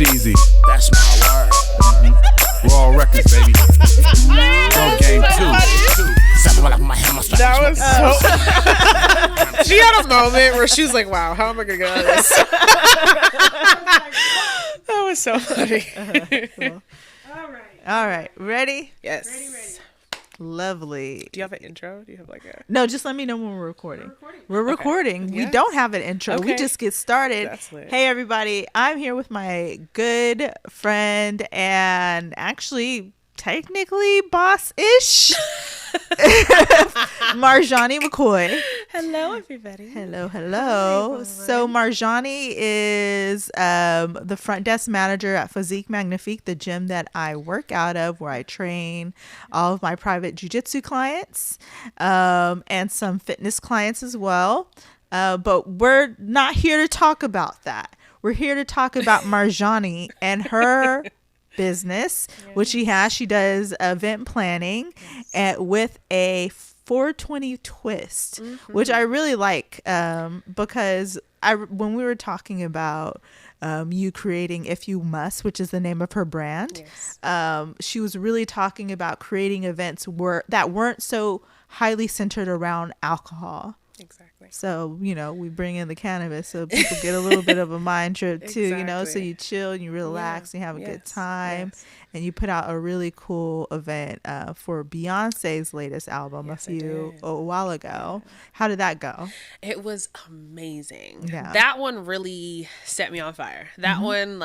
cheesy. That's my word. Raw records, baby. Raw game 2. That was so. She had a moment where she was like, "Wow, how am I gonna get out of this?" That was so funny. Cool. All right. Ready? Yes. Ready. Lovely. Do you have an intro? Do you have like a? No, just let me know when we're recording. We're recording. Okay. We Yes. don't have an intro. We Okay. just get started. That's lit. Hey, everybody. I'm here with my good friend and actually technically boss-ish, Marjani McCoy. Hello, everybody. Hello. So Marjani is the front desk manager at Physique Magnifique, the gym that I work out of, where I train all of my private jiu-jitsu clients and some fitness clients as well. But we're not here to talk about that. We're here to talk about Marjani and her business, which she has. She does event planning with a 420 twist, which I really like because when we were talking about you creating If You Must, which is the name of her brand, she was really talking about creating events that weren't so highly centered around alcohol. Exactly. So, we bring in the cannabis so people get a little bit of a mind trip too, so you chill and you relax and you have a good time. And you put out a really cool event for Beyonce's latest album a while ago. How did that go? It was amazing. Yeah. That one really set me on fire. That one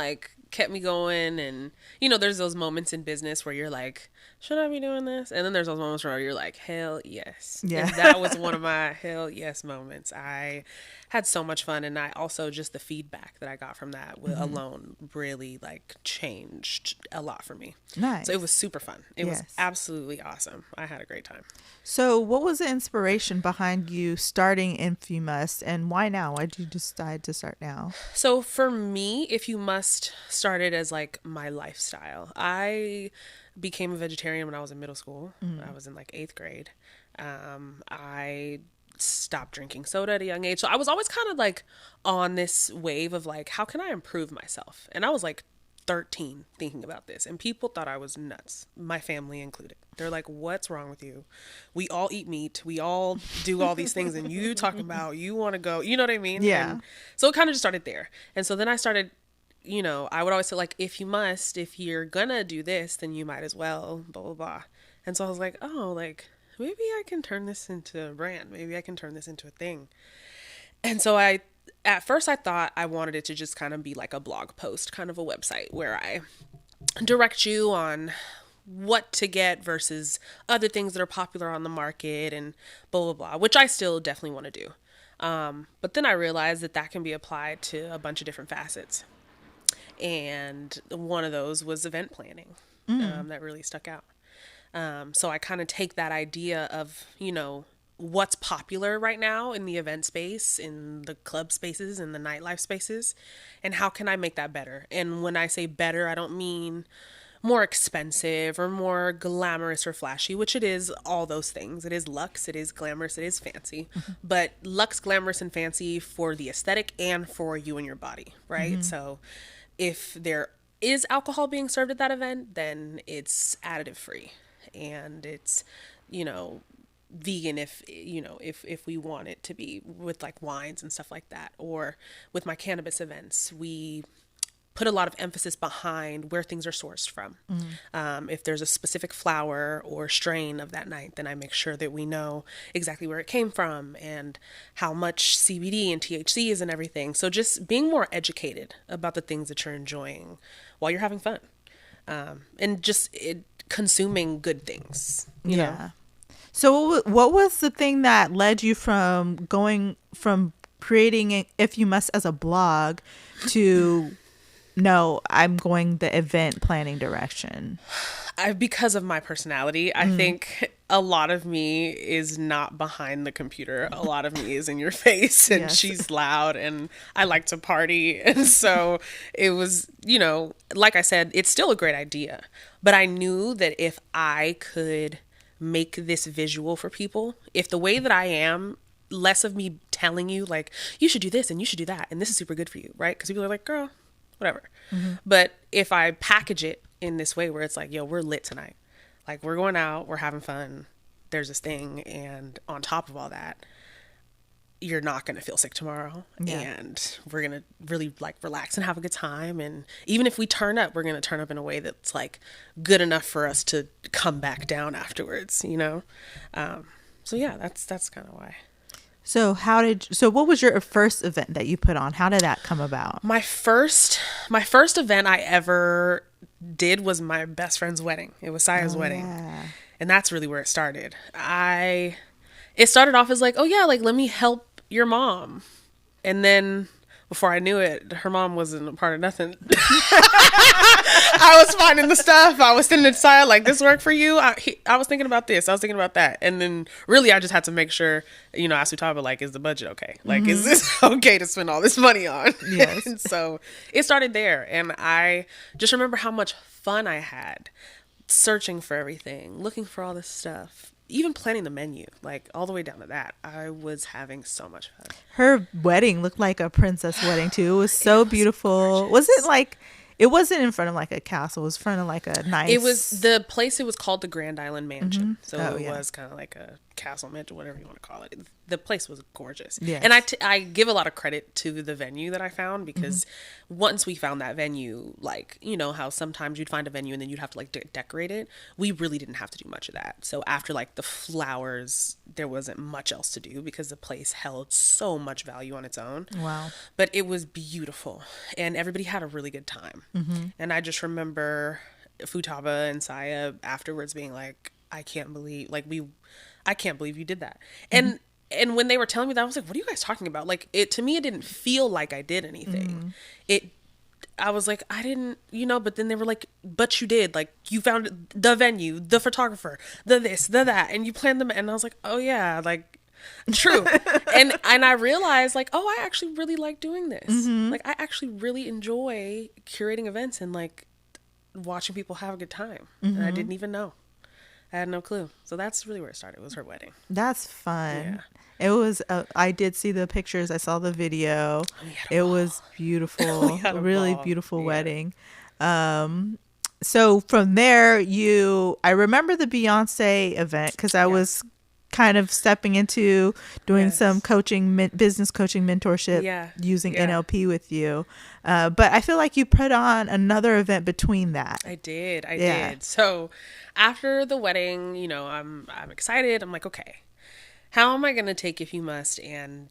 kept me going. And there's those moments in business where you're like, should I be doing this? And then there's those moments where you're like, hell yes. Yeah. And that was one of my hell yes moments. I had so much fun. And I also, just the feedback that I got from that alone really changed a lot for me. Nice. So it was super fun. It was absolutely awesome. I had a great time. So what was the inspiration behind you starting If You Must, and why now? Why did you decide to start now? So for me, If You Must started as my lifestyle. I became a vegetarian when I was in middle school. I was in 8th grade. I stopped drinking soda at a young age. So I was always kind of on this wave of how can I improve myself? And I was 13 thinking about this, and people thought I was nuts, my family included. They're like, what's wrong with you? We all eat meat. We all do all these things, and you talking about you want to go, you know what I mean? Yeah. And so it kind of just started there. And so then I started, I would always say if you must, if you're gonna do this, then you might as well, blah, blah, blah. And so I was like, oh, maybe I can turn this into a brand. Maybe I can turn this into a thing. And so at first I thought I wanted it to just kind of be a blog post, kind of a website where I direct you on what to get versus other things that are popular on the market and blah, blah, blah, which I still definitely want to do. But then I realized that can be applied to a bunch of different facets. And one of those was event planning that really stuck out. So I kind of take that idea of, what's popular right now in the event space, in the club spaces, in the nightlife spaces, and how can I make that better? And when I say better, I don't mean more expensive or more glamorous or flashy, which it is all those things. It is luxe, it is glamorous, it is fancy, but luxe, glamorous, and fancy for the aesthetic and for you and your body, right? So if there is alcohol being served at that event, then it's additive free and it's, vegan if we want it to be, with wines and stuff like that. Or with my cannabis events, we put a lot of emphasis behind where things are sourced from. If there's a specific flower or strain of that night, then I make sure that we know exactly where it came from and how much CBD and THC is and everything. So just being more educated about the things that you're enjoying while you're having fun, and just consuming good things, you know? So what was the thing that led you from going from creating If You Must as a blog to, no, I'm going the event planning direction? Because of my personality, I think a lot of me is not behind the computer. A lot of me is in your face, and she's loud, and I like to party. And so it was, like I said, it's still a great idea. But I knew that if I could make this visual for people, if the way that I am, less of me telling you you should do this and you should do that and this is super good for you, right? Because people are like, girl, whatever. But if I package it in this way where it's like, yo, we're lit tonight. Like, we're going out, we're having fun. There's this thing. And on top of all that, you're not going to feel sick tomorrow. Yeah. And we're going to really like relax and have a good time. And even if we turn up, we're going to turn up in a way that's like good enough for us to come back down afterwards, you know? So yeah, that's kind of why. So what was your first event that you put on? How did that come about? My first event I ever did was my best friend's wedding. It was Saya's wedding. Yeah. And that's really where it started. It started off as like, oh yeah, like let me help your mom. And then before I knew it, her mom wasn't a part of nothing. I was finding the stuff. I was sending it to Saya, like, this work for you? I was thinking about this. I was thinking about that. And then really I just had to make sure, you know, ask Utaba, like, is the budget okay? Like, is this okay to spend all this money on? Yes. And so it started there. And I just remember how much fun I had searching for everything, looking for all this stuff. Even planning the menu, like all the way down to that, I was having so much fun. Her wedding looked like a princess wedding too. It was so beautiful. Gorgeous. Was it like, it wasn't in front of like a castle. It was in front of like a nice. It was the place. It was called the Grand Island Mansion. So it was kind of like a castle mansion, whatever you want to call it. The place was gorgeous. Yes. And I give a lot of credit to the venue that I found, because once we found that venue, like, you know how sometimes you'd find a venue and then you'd have to like decorate it. We really didn't have to do much of that. So after like the flowers, there wasn't much else to do because the place held so much value on its own. Wow. But it was beautiful and everybody had a really good time. And I just remember Futaba and Saya afterwards being like, I can't believe you did that. And when they were telling me that, I was like, what are you guys talking about? Like, to me, it didn't feel like I did anything. I was like, I didn't, you know, but then they were like, but you did. Like, you found the venue, the photographer, the this, the that, and you planned them. And I was like, oh yeah, like, true. and I realized like, oh, I actually really like doing this. Like, I actually really enjoy curating events and like watching people have a good time. And I didn't even know. I had no clue. So that's really where it started. It was her wedding. That's fun. Yeah. It was, I did see the pictures. I saw the video. It was beautiful. A really beautiful wedding. So from there, I remember the Beyonce event because I was kind of stepping into doing some coaching, business coaching mentorship using NLP with you. But I feel like you put on another event between that. I did. So after the wedding, you know, I'm excited. I'm like, okay, how am I going to take If You Must and,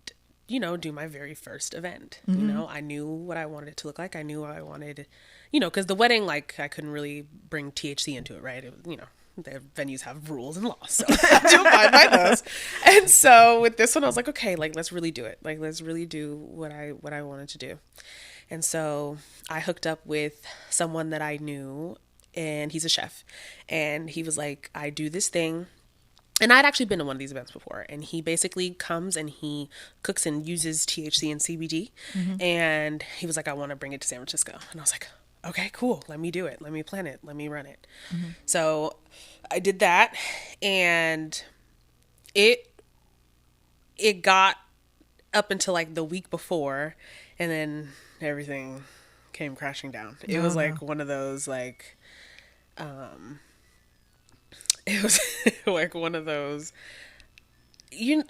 you know, do my very first event? You know, I knew what I wanted it to look like. I knew what I wanted, you know, because the wedding, like, I couldn't really bring THC into it, right? It was, you know, their venues have rules and laws, so I have to abide by those. And so with this one, I was like, okay, like, let's really do it. Like, let's really do what I wanted to do. And so I hooked up with someone that I knew, and he's a chef. And he was like, I do this thing. And I'd actually been to one of these events before. And he basically comes and he cooks and uses THC and CBD. And he was like, I want to bring it to San Francisco. And I was like, okay, cool. Let me do it. Let me plan it. Let me run it. So I did that, and it got up until like the week before, and then everything came crashing down. It was like one of those like, it was like one of those,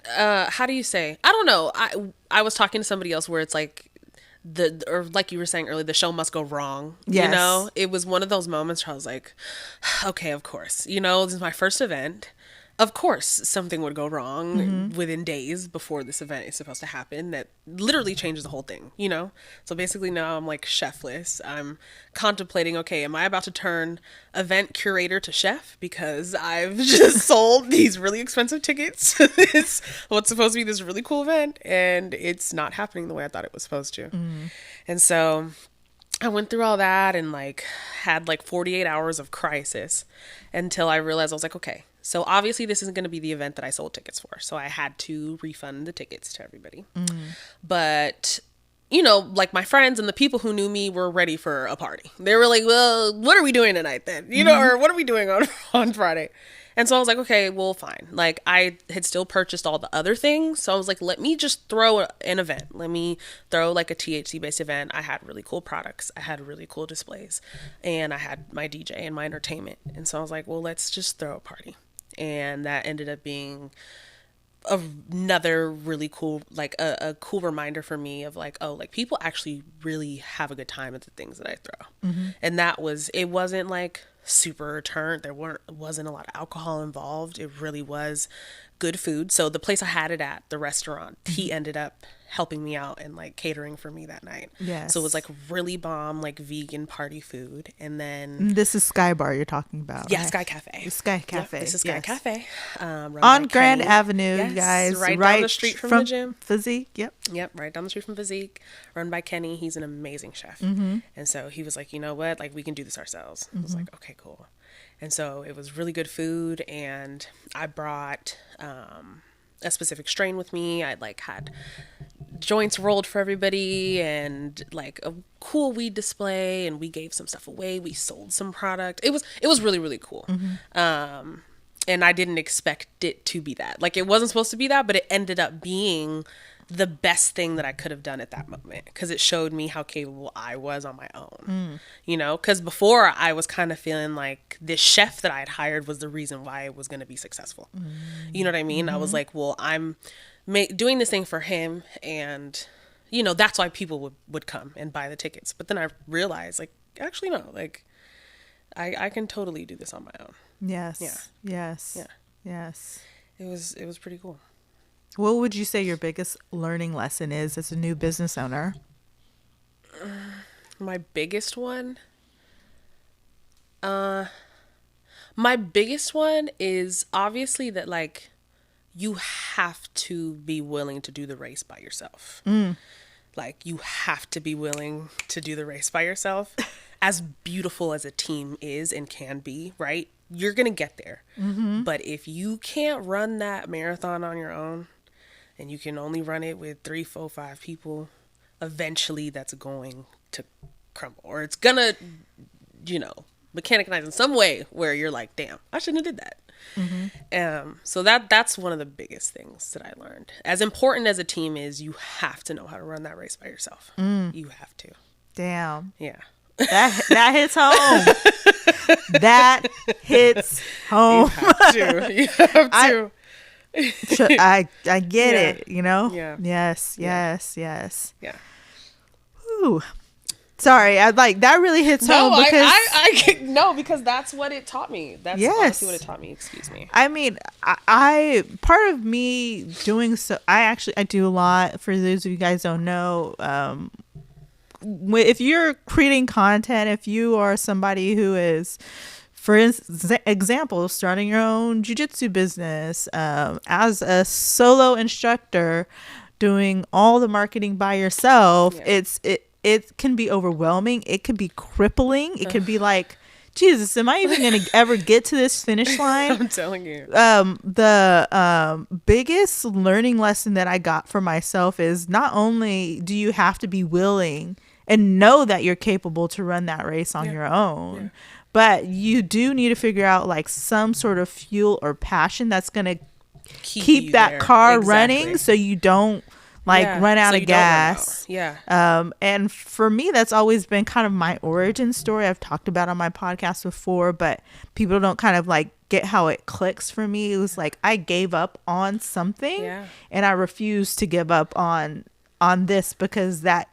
how do you say? I don't know. I was talking to somebody else where it's like, or like you were saying earlier, the show must go wrong. Yes. You know, it was one of those moments where I was like, okay, of course, you know, this is my first event. Of course, something would go wrong within days before this event is supposed to happen that literally changes the whole thing, you know? So basically now I'm like chefless. I'm contemplating, okay, am I about to turn event curator to chef because I've just sold these really expensive tickets to this, what's supposed to be this really cool event, and it's not happening the way I thought it was supposed to. And so I went through all that and like had like 48 hours of crisis until I realized I was like, okay, so obviously this isn't going to be the event that I sold tickets for. So I had to refund the tickets to everybody. But, you know, like my friends and the people who knew me were ready for a party. They were like, well, what are we doing tonight then? You know, or what are we doing on Friday? And so I was like, okay, well, fine. Like, I had still purchased all the other things. So I was like, let me just throw an event. Let me throw like a THC-based event. I had really cool products. I had really cool displays. And I had my DJ and my entertainment. And so I was like, well, let's just throw a party. And that ended up being another really cool, like a cool reminder for me of like, oh, like people actually really have a good time at the things that I throw. And that was, it wasn't like super turned. Wasn't a lot of alcohol involved. It really was good food. So the place I had it at, the restaurant, he ended up helping me out and like catering for me that night. Yes. So it was like really bomb, like vegan party food. And then this is Sky Bar you're talking about. yeah, right? Sky Cafe. Sky Cafe. Yep, this is Sky Cafe. Run On by Grand Kenny. Avenue, Yes, guys. right down the street from the gym. Physique. Yep. Yep, right down the street from Physique, run by Kenny. He's an amazing chef. And so he was like, you know what? Like, we can do this ourselves. I was like, okay, cool. And so it was really good food. And I brought a specific strain with me. I like had joints rolled for everybody and like a cool weed display. And we gave some stuff away. We sold some product. It was really, really cool. And I didn't expect it to be that. Like, it wasn't supposed to be that, but it ended up being the best thing that I could have done at that moment, because it showed me how capable I was on my own. You know, because before I was kind of feeling like this chef that I had hired was the reason why it was going to be successful. You know what I mean? I was like, well, I'm doing this thing for him, and, you know, that's why people would come and buy the tickets. But then I realized, like, actually, no, like, I can totally do this on my own. Yes. Yeah. Yes. Yeah. Yes. It was pretty cool. What would you say your biggest learning lesson is as a new business owner? My biggest one? My biggest one is obviously that, like, you have to be willing to do the race by yourself. Like, you have to be willing to do the race by yourself. As beautiful as a team is and can be, right? You're going to get there. But if you can't run that marathon on your own, and you can only run it with 3, 4, 5 people, eventually that's going to crumble. Or it's going to, you know, mechanicize in some way where you're like, damn, I shouldn't have did that. So that's one of the biggest things that I learned. As important as a team is, you have to know how to run that race by yourself. You have to. Damn. Yeah. That hits home. That hits home. You have to. I get it, you know? Yeah. Yes. Yeah. Ooh. Sorry, I like that really hits home because no, because that's what it taught me. That's honestly what it taught me. Excuse me. I mean, I part of me doing so. I do a lot. For those of you guys don't know, if you're creating content, if you are somebody who is, for example, starting your own jiu-jitsu business, as a solo instructor, doing all the marketing by yourself, it can be overwhelming. It can be crippling. It can be like, Jesus, am I even going to ever get to this finish line? I'm telling you. The biggest learning lesson that I got for myself is not only do you have to be willing and know that you're capable to run that race on your own, but you do need to figure out like some sort of fuel or passion that's going to keep that car running so you don't run out of gas. And for me, that's always been kind of my origin story. I've talked about on my podcast before, but people don't kind of like get how it clicks for me. It was like I gave up on something and I refused to give up on this, because that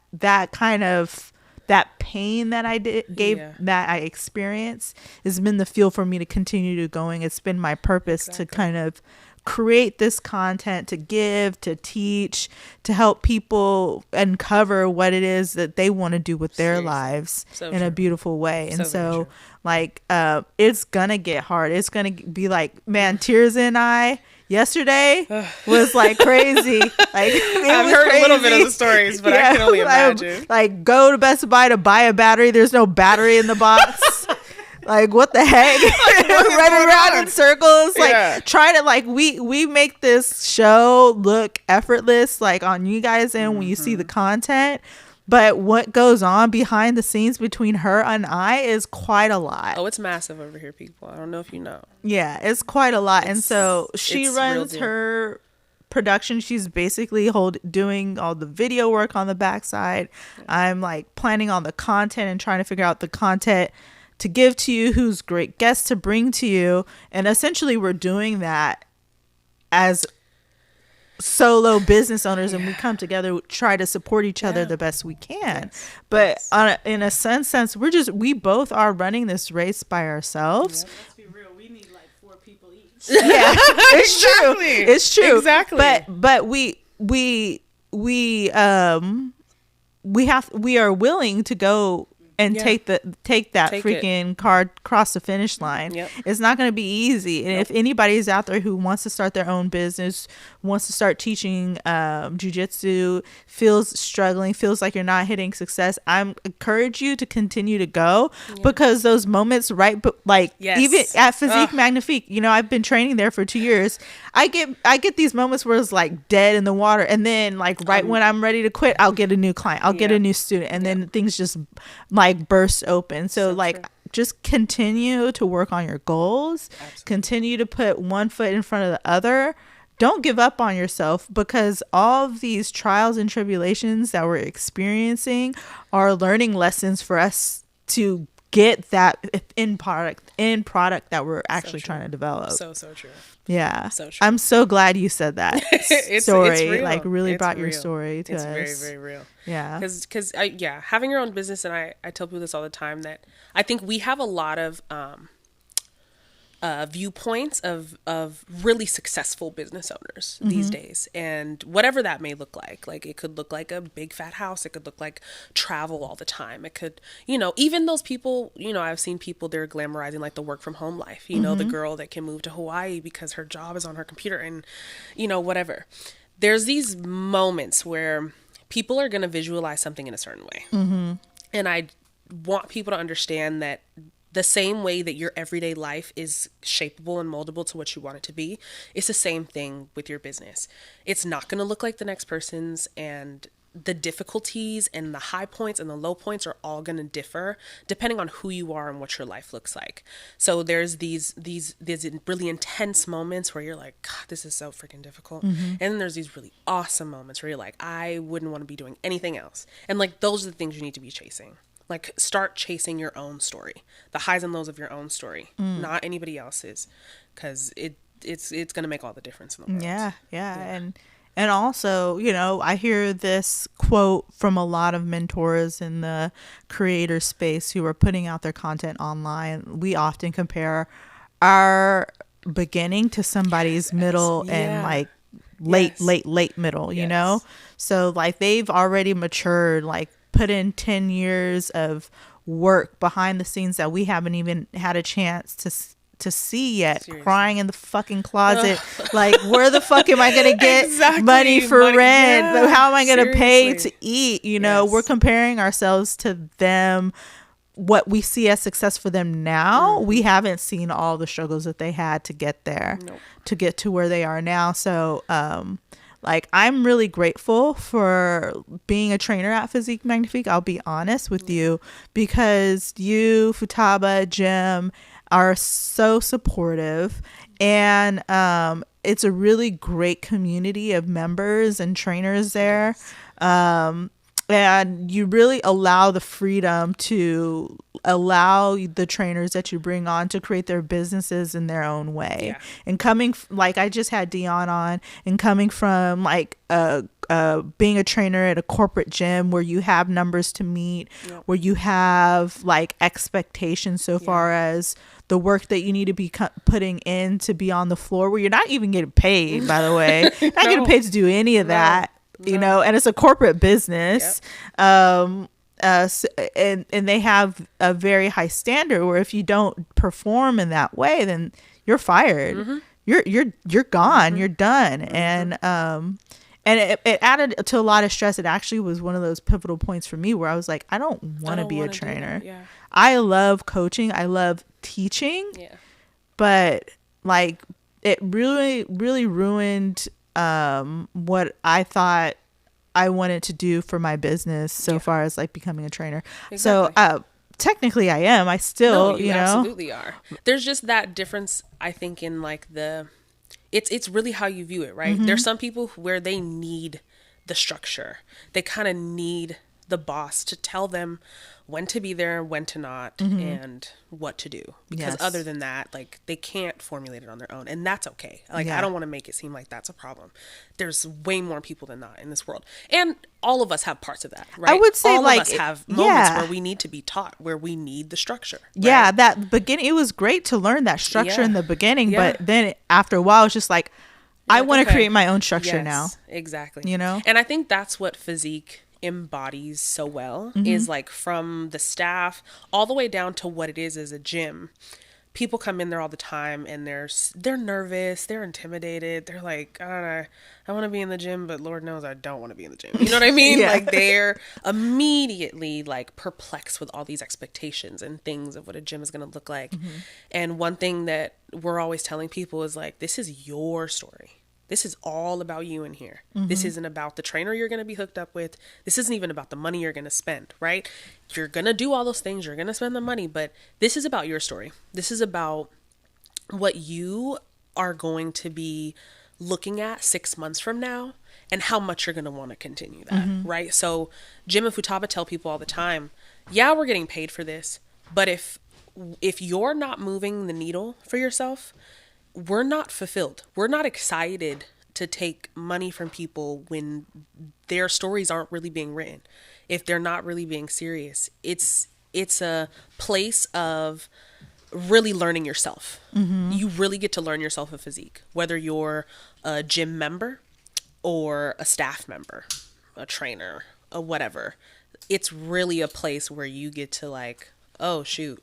kind of that pain that I that I experienced has been the fuel for me to continue to going. It's been my purpose to kind of create this content, to give, to teach, to help people uncover what it is that they want to do with their lives in a beautiful way. And so like, it's gonna get hard. It's gonna be like, man, tears in eye yesterday was like crazy. Like, I've heard a little bit of the stories, but I can only imagine. Like, go to Best Buy to buy a battery. There's no battery in the box. Like, what the heck? Running around in circles, like trying to like we make this show look effortless, like on you guys, and when you see the content, But what goes on behind the scenes between her and I is quite a lot. Oh, it's massive over here, people. I don't know if you know. Yeah, it's quite a lot. And so she it's runs her production. She's basically doing all the video work on the backside. I'm like planning on the content and trying to figure out the content to give to you, who's great guests to bring to you. And essentially we're doing that as solo business owners, and we come together, try to support each other the best we can. But in a sense, we both are running this race by ourselves. Let's be real. We need like 4 people each. Yeah, it's true. Exactly. But we are willing to go and take that freaking card across the finish line. Yep. It's not going to be easy. And if anybody's out there who wants to start their own business, wants to start teaching jujitsu, feels struggling, feels like you're not hitting success, I encourage you to continue to go, because those moments, right? But even at Physique Magnifique, you know, I've been training there for 2 years. I get these moments where it's like dead in the water, and then like when I'm ready to quit, I'll get a new client, I'll get a new student, and then things just like burst open. So like, just continue to work on your goals. Absolutely. Continue to put one foot in front of the other. Don't give up on yourself, because all of these trials and tribulations that we're experiencing are learning lessons for us to get that end product that we're actually trying to develop. So true. Yeah. So true. I'm so glad you said that story. It's real. Like really brought real. your story to us. It's very, very real. Yeah. Because having your own business, and I tell people this all the time, that I think we have a lot of viewpoints of really successful business owners these days, and whatever that may look like it could look like a big fat house, it could look like travel all the time, it could, you know, even those people, you know, I've seen people, they're glamorizing like the work from home life, you know, the girl that can move to Hawaii because her job is on her computer, and you know, whatever. There's these moments where people are going to visualize something in a certain way, and I want people to understand that the same way that your everyday life is shapeable and moldable to what you want it to be, it's the same thing with your business. It's not going to look like the next person's, and the difficulties and the high points and the low points are all going to differ depending on who you are and what your life looks like. So there's these really intense moments where you're like, God, this is so freaking difficult. And then there's these really awesome moments where you're like, I wouldn't want to be doing anything else. And like, those are the things you need to be chasing. Like, start chasing your own story, the highs and lows of your own story, not anybody else's, because it's going to make all the difference in the world. Yeah. And also, you know, I hear this quote from a lot of mentors in the creator space who are putting out their content online. We often compare our beginning to somebody's middle and like late middle, you know? So like, they've already matured, like put in 10 years of work behind the scenes that we haven't even had a chance to see yet. Seriously. Crying in the fucking closet. Like, where the fuck am I gonna get money for rent? Yeah, how am I gonna pay to eat? You know, we're comparing ourselves to them, what we see as success for them now. We haven't seen all the struggles that they had to get there, to get to where they are now. So like, I'm really grateful for being a trainer at Physique Magnifique. I'll be honest with you, because you, Futaba, Jim, are so supportive, and it's a really great community of members and trainers there. And you really allow the freedom to allow the trainers that you bring on to create their businesses in their own way. And coming, like, I just had Dion on, and coming from like being a trainer at a corporate gym where you have numbers to meet, where you have like expectations so far as the work that you need to be putting in to be on the floor, where you're not even getting paid, by the way. Not getting paid to do any of that. You know, and it's a corporate business. And they have a very high standard where if you don't perform in that way, then you're fired. You're gone. You're done. And it added to a lot of stress. It actually was one of those pivotal points for me where I was like, I don't want to be a trainer. I love coaching. I love teaching. But like, it really, really ruined what I thought I wanted to do for my business so far as like becoming a trainer. Exactly. So technically I am. I still, No, you absolutely are. There's just that difference, I think, in like it's really how you view it, right? There's some people where they need the structure. They kind of need the boss to tell them when to be there, when to not, and what to do. Because other than that, like, they can't formulate it on their own, and that's okay. Like, I don't want to make it seem like that's a problem. There's way more people than that in this world, and all of us have parts of that, right? I would say all like of us have moments where we need to be taught, where we need the structure. Right? Yeah, that beginning, it was great to learn that structure in the beginning, but then after a while, it's just like, I want to create my own structure now. Exactly. You know? And I think that's what physique embodies so well, is like from the staff all the way down to what it is as a gym. People come in there all the time and they're nervous, they're intimidated, they're like, I don't know, I want to be in the gym, but Lord knows I don't want to be in the gym. You know what I mean? Like, they're immediately like perplexed with all these expectations and things of what a gym is going to look like. And one thing that we're always telling people is like, this is your story. This is all about you in here. This isn't about the trainer you're going to be hooked up with. This isn't even about the money you're going to spend, right? You're going to do all those things. You're going to spend the money, but this is about your story. This is about what you are going to be looking at 6 months from now and how much you're going to want to continue that, right? So Jim and Futaba tell people all the time, yeah, we're getting paid for this, but if you're not moving the needle for yourself, we're not fulfilled. We're not excited to take money from people when their stories aren't really being written. If they're not really being serious, it's a place of really learning yourself. You really get to learn yourself a physique, whether you're a gym member or a staff member, a trainer, or whatever. It's really a place where you get to like, oh shoot,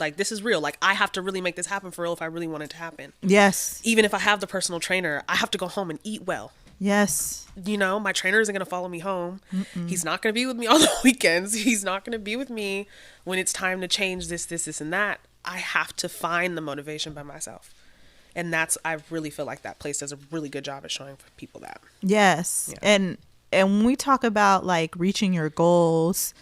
like, this is real. Like, I have to really make this happen for real if I really want it to happen. Yes. Even if I have the personal trainer, I have to go home and eat well. Yes. You know, my trainer isn't going to follow me home. He's not going to be with me on the weekends. He's not going to be with me when it's time to change this, and that. I have to find the motivation by myself. And I really feel like that place does a really good job at showing people that. Yes. Yeah. And when we talk about, like, reaching your goals,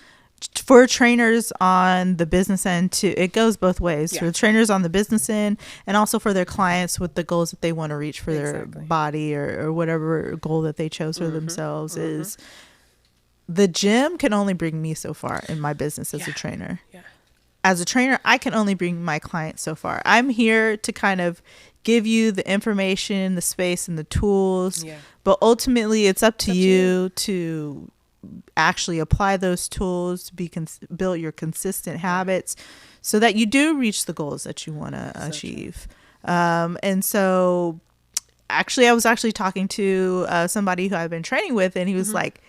for trainers on the business end too, it goes both ways. For trainers on the business end, and also for their clients with the goals that they want to reach for their body or whatever goal that they chose for themselves, is the gym can only bring me so far in my business as a trainer. As a trainer, I can only bring my clients so far. I'm here to kind of give you the information, the space, and the tools, but ultimately it's up to you to actually apply those tools, to build your consistent habits so that you do reach the goals that you want to achieve. And so actually, I was actually talking to somebody who I've been training with, and he was like,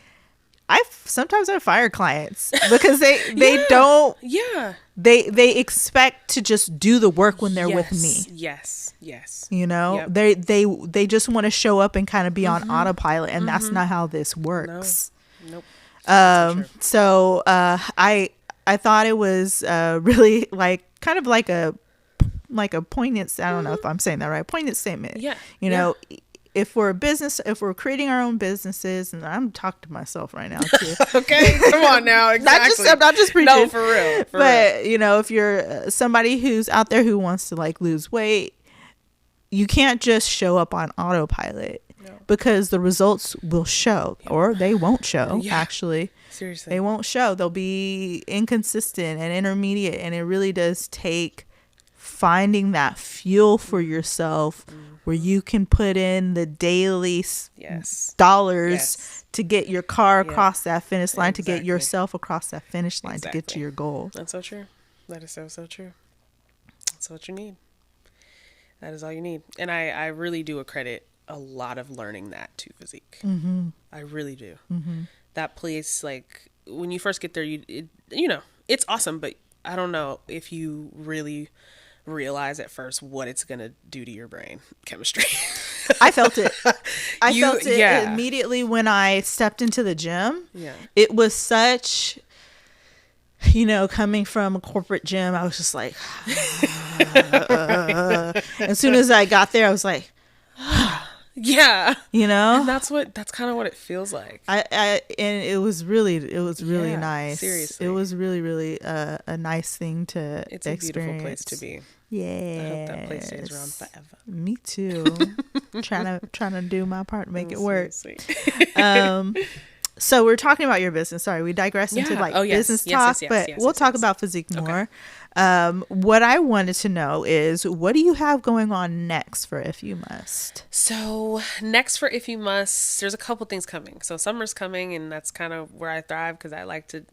sometimes I fire clients because they don't, they expect to just do the work when they're with me. Yes. You know, they just want to show up and kind of be on autopilot, and that's not how this works. Nope. So I thought it was really like kind of like a poignant, I don't know if I'm saying that right, poignant statement. You know, if we're creating our own businesses, and I'm talking to myself right now too. Okay, come on now. Exactly. I'm not just preaching. No, for real. But you know, if you're somebody who's out there who wants to like lose weight, you can't just show up on autopilot. Because the results will show, or they won't show, actually. Seriously. They won't show. They'll be inconsistent and intermediate. And it really does take finding that fuel for yourself where you can put in the daily dollars to get your car across that finish line, to get yourself across that finish line, to get to your goal. That's so true. That is so true. That's what you need. That is all you need. And I really do accredit a lot of learning that to physique. I really do. That place, like, when you first get there, you know, it's awesome, but I don't know if you really realize at first what it's gonna do to your brain chemistry. I felt it. I felt it immediately when I stepped into the gym. It was such, you know, coming from a corporate gym, I was just like as soon as I got there, I was like Yeah. you know? And that's kind of what it feels like. And it was really Yeah, nice. seriously. It was really a nice thing to It's a experience. beautiful place to be. Yeah. I hope that place stays around forever. Me too. trying to do my part to make it Oh, work. seriously. So we're talking about your business. Sorry, we digressed into Yeah. business talk, but we'll talk about physique more. What I wanted to know is, what do you have going on next for If You Must? So next for If You Must, there's a couple things coming. So summer's coming, and that's kind of where I thrive because I like to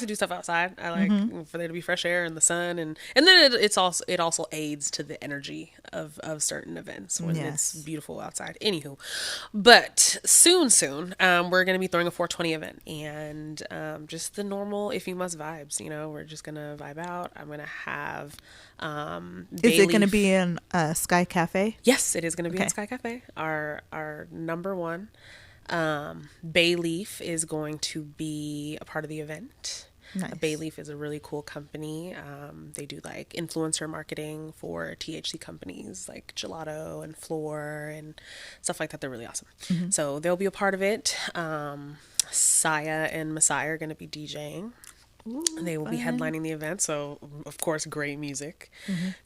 do stuff outside. I like for there to be fresh air and the sun, and then it also aids to the energy of certain events when it's beautiful outside. Anywho, but soon, we're gonna be throwing a 420 event, and just the normal If You Must vibes. You know, we're just gonna vibe out. I'm gonna have Is it going to be in Sky Cafe? Yes, it is going to be in Sky Cafe. Our number one. Bayleaf is going to be a part of the event. Nice. Bayleaf is a really cool company. They do like influencer marketing for THC companies like Gelato and Floor and stuff like that. They're really awesome. So they'll be a part of it. Saya and Masai are going to be DJing. Ooh, they will be headlining the event. So, of course, great music,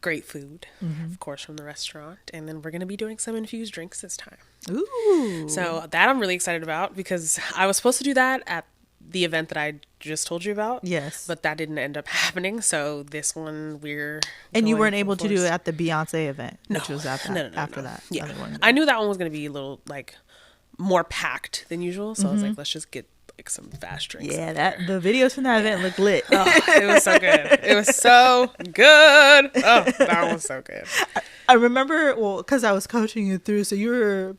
great food, of course, from the restaurant. And then we're going to be doing some infused drinks this time. Ooh. So that I'm really excited about because I was supposed to do that at the event that I just told you about. Yes. But that didn't end up happening. So this one And you weren't able to do it at the Beyonce event, which was after No. that. Yeah. Other one. I knew that one was going to be a little like more packed than usual. So I was like, let's just get like some fast drinks. Yeah, the videos from that event look lit. Oh, it was so good. It was so good. Oh, that one was so good. I remember, because I was coaching you through, so you were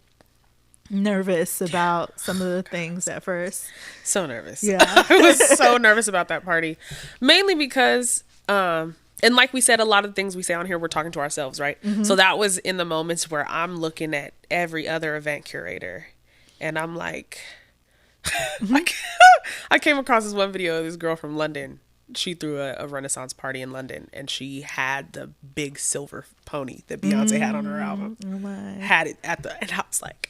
nervous about some of the things at first. So nervous. Yeah. I was so nervous about that party. Mainly because, and like we said, a lot of the things we say on here, we're talking to ourselves, right? So that was in the moments where I'm looking at every other event curator and I'm like, I came across this one video of this girl from London. She threw a Renaissance party in London and she had the big silver pony that Beyonce had on her album. Oh my. Had it and I was like,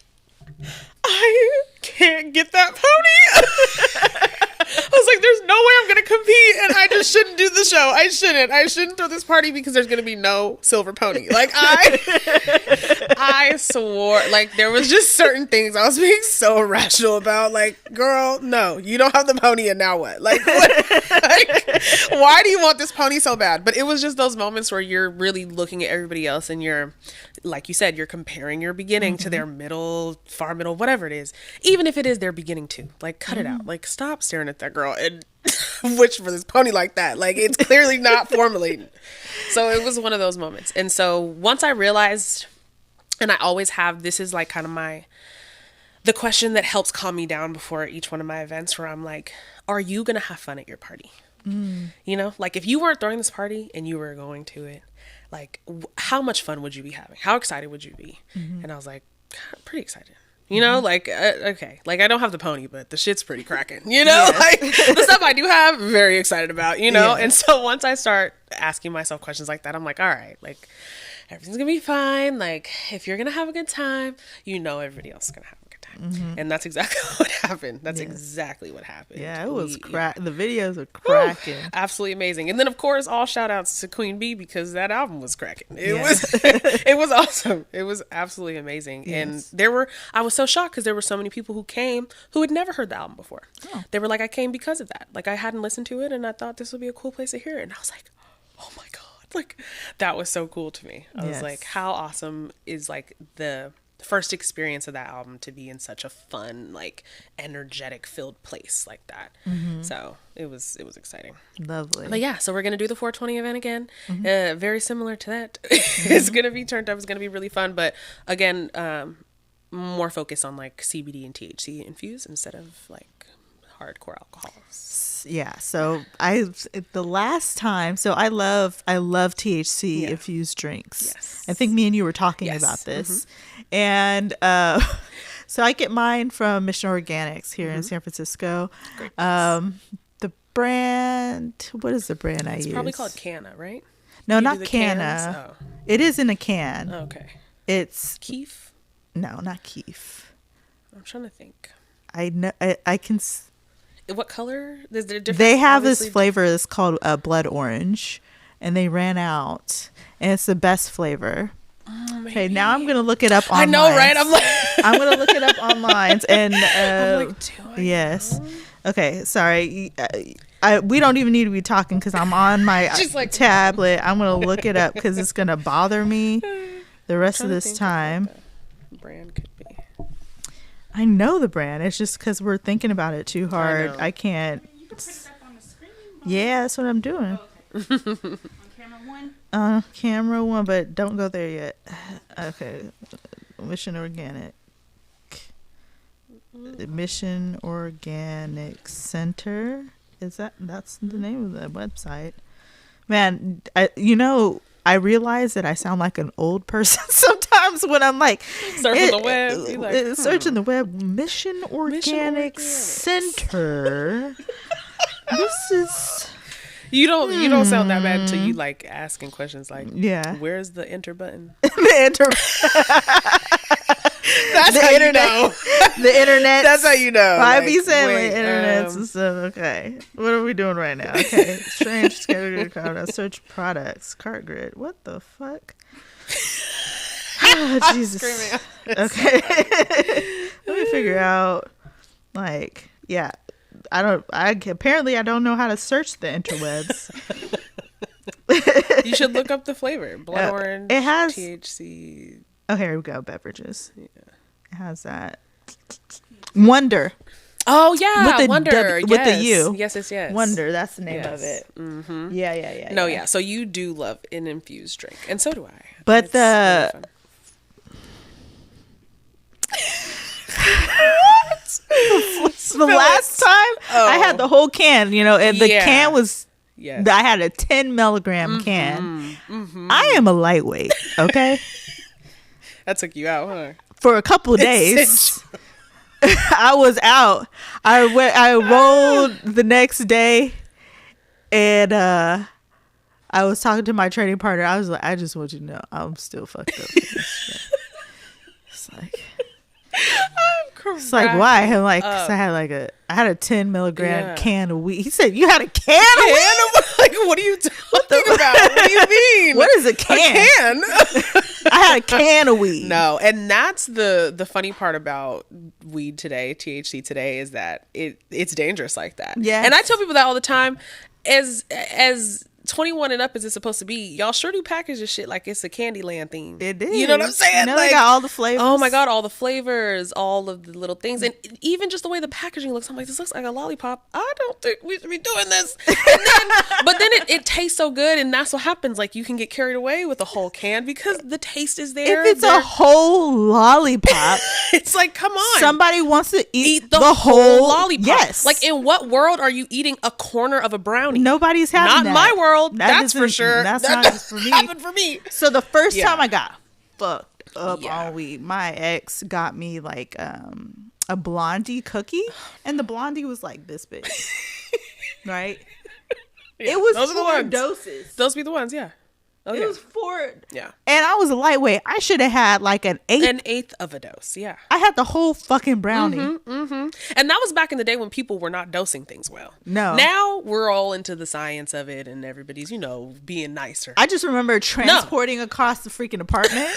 I can't get that pony. I was like, there's no way I'm going to compete and I just shouldn't do the show. I shouldn't throw this party because there's going to be no silver pony. Like I swore, like there was just certain things I was being so irrational about. Like, girl, no, you don't have the pony and now what? Like, why do you want this pony so bad? But it was just those moments where you're really looking at everybody else and you're, like you said, you're comparing your beginning to their middle, far middle, whatever it is. Even if it is their beginning too. Like, cut it out. Like, stop staring at that girl and wish for this pony like that. Like, it's clearly not formulating. So it was one of those moments. And so once I realized, and I always have, this is like kind of the question that helps calm me down before each one of my events where I'm like, are you going to have fun at your party? You know, like if you weren't throwing this party and you were going to it, like how much fun would you be having? How excited would you be? And I was like, pretty excited. You know, like, okay, like I don't have the pony, but the shit's pretty cracking, you know, like the stuff I do have, very excited about, you know? And so once I start asking myself questions like that, I'm like, all right, like everything's gonna be fine. Like if you're gonna have a good time, you know, everybody else is gonna have a good time. And that's exactly what happened. That's exactly what happened. Yeah, it was the videos are cracking. Absolutely amazing. And then of course, all shout outs to Queen Bee because that album was cracking. It was awesome. It was absolutely amazing. Yes. And I was so shocked because there were so many people who came who had never heard the album before. Oh. They were like, I came because of that. Like I hadn't listened to it and I thought this would be a cool place to hear it. And I was like, oh my God. Like that was so cool to me. I was like, how awesome is like the first experience of that album to be in such a fun, like energetic filled place like that. So it was exciting. Lovely. But yeah, so we're going to do the 420 event again. Very similar to that. It's going to be turned up. It's going to be really fun. But again, more focus on like CBD and THC infused instead of like hardcore alcohols. Yeah. So I love THC infused drinks. Yes. I think me and you were talking about this. And so I get mine from Mission Organics here in San Francisco. Great. The brand, what is the brand I use? It's probably called Canna, right? No, not Canna. Oh. It is in a can. Okay. It's Keef? No, not Keef. I'm trying to think. I know. I can. What color? Is there a difference? They have this Obviously, flavor that's called blood orange, and they ran out, and it's the best flavor. Okay, now I'm gonna look it up online. I know, right? I'm like, I'm gonna look it up online, and I'm like, do I yes. know? Okay, sorry. We don't even need to be talking because I'm on my Just like- tablet. I'm gonna look it up because it's gonna bother me the rest of Trying to this think of time. what the brand could be. I know the brand. It's just because we're thinking about it too hard. know. I can't. You can put it up on the screen. Yeah, that's what I'm doing. Okay. On camera 1. Camera 1, but don't go there yet. Okay. Mission Organic. Mission Organic Center. That's the name of the website. Man, I realize that I sound like an old person sometimes when I'm like Surfing the web. Be like, searching the web. Mission Organic Center. This is You don't sound that bad until you like asking questions like, yeah. where's the enter button? the That's how internet. you know. The internet. That's how you know. I Like, be saying wait, like internets and stuff. Okay. What are we doing right now? Okay. Strange category card. Search products. Cart grid. What the fuck? Oh, Jesus. screaming. Okay. Let me figure out. Like, yeah. Apparently I don't know how to search the interwebs. You should look up the flavor. Blood orange. It has THC. Oh, here we go. Beverages. Yeah. It has that. Wonder. Oh yeah, With the Wonder. W- with the U. Yes. Wonder. That's the name Yes. of it. Mm-hmm. Yeah. No, yeah. So you do love an infused drink, and so do I. But It's really fun. The last time I had the whole can, and the Yeah. can was, Yes. I had a 10 milligram can. I am a lightweight, okay? That took you out, huh? For a couple of days. I was out. I rolled the next day, and I was talking to my training partner. I was like, I just want you to know, I'm still fucked up. It's like, it's like, why? I'm like, 'cause I had a 10 milligram can of weed. He said, you had a can of weed? Like, what are you talking about? What do you mean? What is a can? A can? I had a can of weed. No, and that's the funny part about weed today, THC today, is that it's dangerous like that. Yes. And I tell people that all the time. As 21 and up as it's supposed to be, y'all sure do package this shit like it's a Candyland theme. It is. You know what I'm saying? They got all the flavors. Oh my God, all the flavors, all of the little things. And even just the way the packaging looks, I'm like, this looks like a lollipop. I don't think we should be doing this. But then it tastes so good, and that's what happens. Like, you can get carried away with a whole can because the taste is there. If it's a whole lollipop, it's like, come on. somebody wants to eat the whole lollipop. Yes. Like, in what world are you eating a corner of a brownie? Nobody's having Not that. in my world. That That's for doesn't- sure. That's That not for me. happened for me. So the first Yeah. time I got fucked up Yeah. on weed, my ex got me like a blondie cookie, and the blondie was like this big, right? Yeah, It was those are the 4 ones. doses. Those be the ones, yeah. Oh, It yeah. was 4, Yeah. and I was a lightweight. I should have had like an 8. An eighth of a dose, yeah. I had the whole fucking brownie. And that was back in the day when people were not dosing things well. No. Now we're all into the science of it, and everybody's, being nicer. I just remember transporting across the freaking apartment.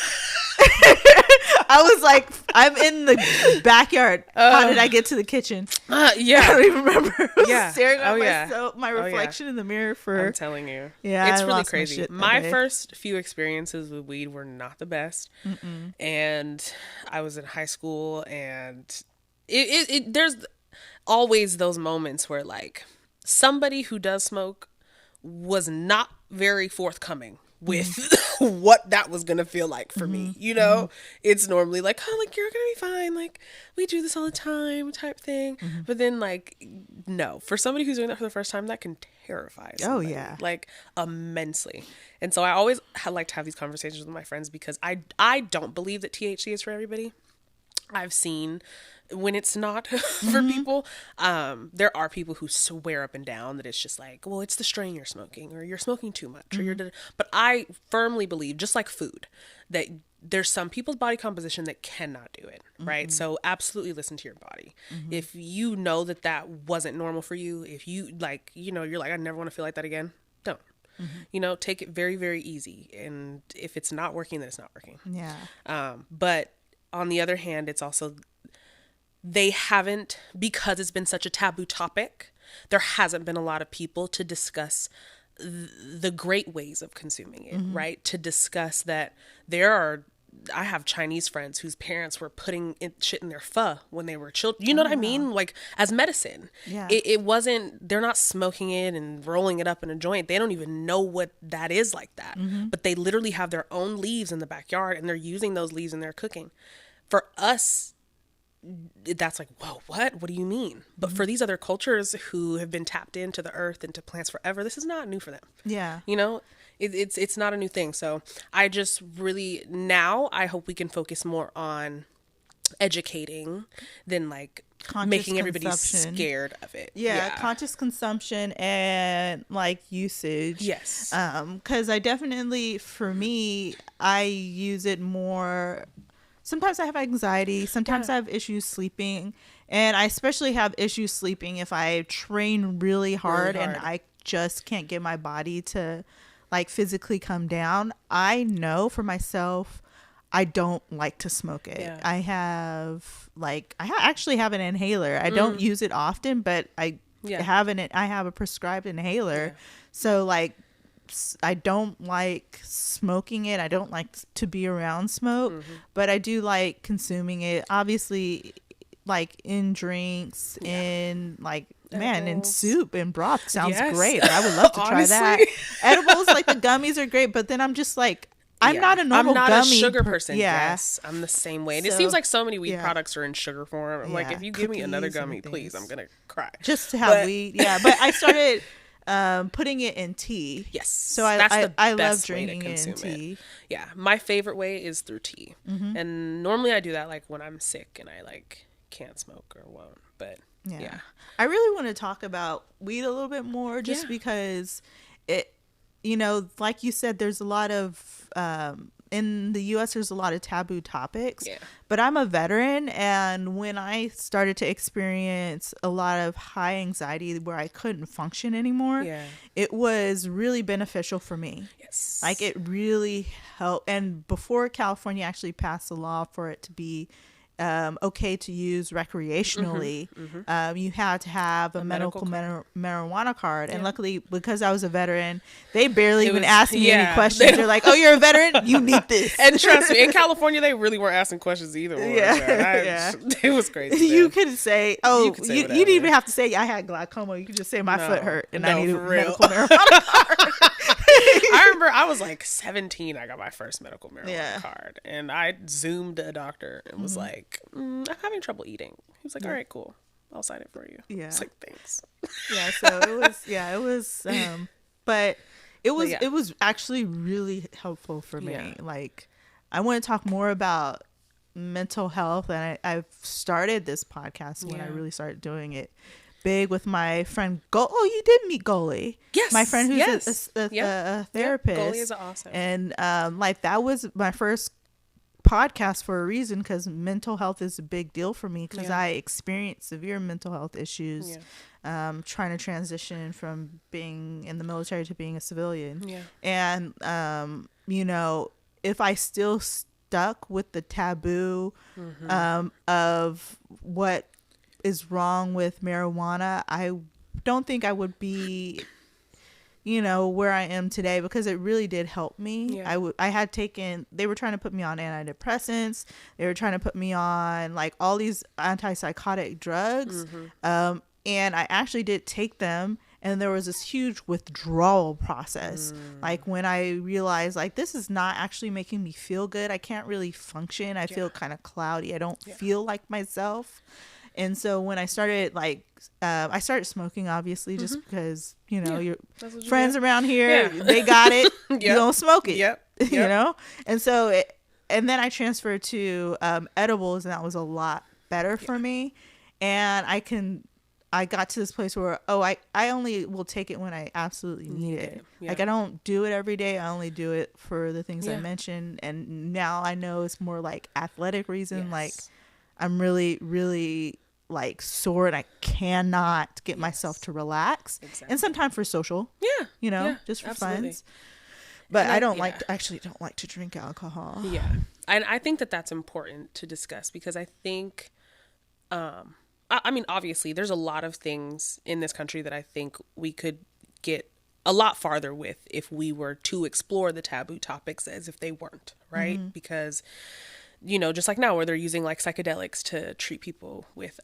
I was like, I'm in the backyard. How did I get to the kitchen? Yeah. I don't even remember. I was Yeah. staring at Oh, yeah. myself, my Oh, yeah. reflection in the mirror for. I'm telling you. Yeah, It's I really lost my crazy. shit that My day. first few experiences with weed were not the best. And I was in high school, and there's always those moments where, like, somebody who does smoke was not very forthcoming with what that was gonna feel like for me. It's normally like, oh, like, you're gonna be fine, like, we do this all the time type thing. But then, like, no, for somebody who's doing that for the first time, that can terrify somebody, yeah. like, immensely. And so I always like to have these conversations with my friends, because I don't believe that THC is for everybody. I've seen when it's not for people. There are people who swear up and down that it's just like, well, it's the strain you're smoking, or you're smoking too much, or but I firmly believe, just like food, that there's some people's body composition that cannot do it, right? So absolutely listen to your body. If you know that that wasn't normal for you, if you like, you know, you're like, I never want to feel like that again, don't. You know, take it very, very easy. And if it's not working, then it's not working. Yeah. But on the other hand, it's also, they haven't, because it's been such a taboo topic, there hasn't been a lot of people to discuss the great ways of consuming it, right? To discuss that I have Chinese friends whose parents were putting shit in their pho when they were children. You know what I mean? Like, as medicine. Yeah. It wasn't, they're not smoking it and rolling it up in a joint. They don't even know what that is like that. But they literally have their own leaves in the backyard, and they're using those leaves in their cooking. For us, that's like, whoa, what do you mean? But for these other cultures who have been tapped into the earth and to plants forever, this is not new for them. Yeah. You know, it's not a new thing. So I just really, now I hope we can focus more on educating than like making everybody scared of it. Yeah, conscious consumption and like usage. Yes. Because I definitely, for me, I use it more. Sometimes I have anxiety. Sometimes I have issues sleeping. And I especially have issues sleeping if I train really hard and I just can't get my body to like physically come down. I know for myself, I don't like to smoke it. Yeah. I actually have an inhaler. I don't use it often, but I have a prescribed inhaler. Yeah. So like, I don't like smoking it. I don't like to be around smoke, but I do like consuming it. Obviously, like in drinks, in like, man, in soup and broth sounds great. Like, I would love to try that. Edibles, like the gummies are great, but then I'm just like, I'm not a normal I'm not gummy a sugar person. Yes, I'm the same way. And it seems like so many weed products are in sugar form. I'm like, if you give me another gummy, please, I'm gonna cry. Just to have weed, but I started putting it in tea. Yes. So I love drinking it in tea. Yeah. My favorite way is through tea. And normally I do that like when I'm sick and I like can't smoke or won't. But yeah. I really want to talk about weed a little bit more just because it, you know, like you said, there's a lot of in the U.S. there's a lot of taboo topics, but I'm a veteran, and when I started to experience a lot of high anxiety where I couldn't function anymore, it was really beneficial for me. Yes. Like it really helped. And before California actually passed a law for it to be okay to use recreationally, you had to have a medical marijuana card. And luckily, because I was a veteran, they barely even asked me any questions. They're like, oh, you're a veteran? You need this. And trust me, in California, they really weren't asking questions either. It was crazy. You could say, you didn't even have to say I had glaucoma. You could just say my foot hurt and I needed a medical marijuana card. I remember I was like 17. I got my first medical marijuana card, and I Zoomed a doctor and was like, I'm having trouble eating. He was like, all right, cool. I'll sign it for you. Yeah. It's like, thanks. Yeah. So but it was actually really helpful for me. Yeah. Like, I want to talk more about mental health, and I've started this podcast when I really started doing it big with my friend you did meet Goli. Yes, my friend who's a therapist. Goli is awesome. And like that was my first podcast for a reason, because mental health is a big deal for me, because I experienced severe mental health issues trying to transition from being in the military to being a civilian. And you know, if I still stuck with the taboo of what is wrong with marijuana, I don't think I would be, you know, where I am today, because it really did help me. I had taken, they were trying to put me on antidepressants. They were trying to put me on like all these antipsychotic drugs. And I actually did take them, and there was this huge withdrawal process. Like when I realized like, this is not actually making me feel good. I can't really function. I feel kind of cloudy. I don't feel like myself. And so when I started, like, I started smoking, obviously, just because, you know, your friends around here, they got it. You don't smoke it, you know? And so and then I transferred to edibles, and that was a lot better for me. And I got to this place where, I only will take it when I absolutely need it. Yeah. Like, I don't do it every day. I only do it for the things I Yeah. mentioned. And now I know it's more like athletic reason. Yes. Like, I'm really, really like sore and I cannot get myself to relax. Exactly. And sometimes for social, Yeah. you just for absolutely. fun. But And I I- don't yeah. actually don't like to drink alcohol. Yeah. And I think that that's important to discuss because I think, I mean, obviously there's a lot of things in this country that I think we could get a lot farther with if we were to explore the taboo topics as if they weren't, right? Because, just like now where they're using like psychedelics to treat people with,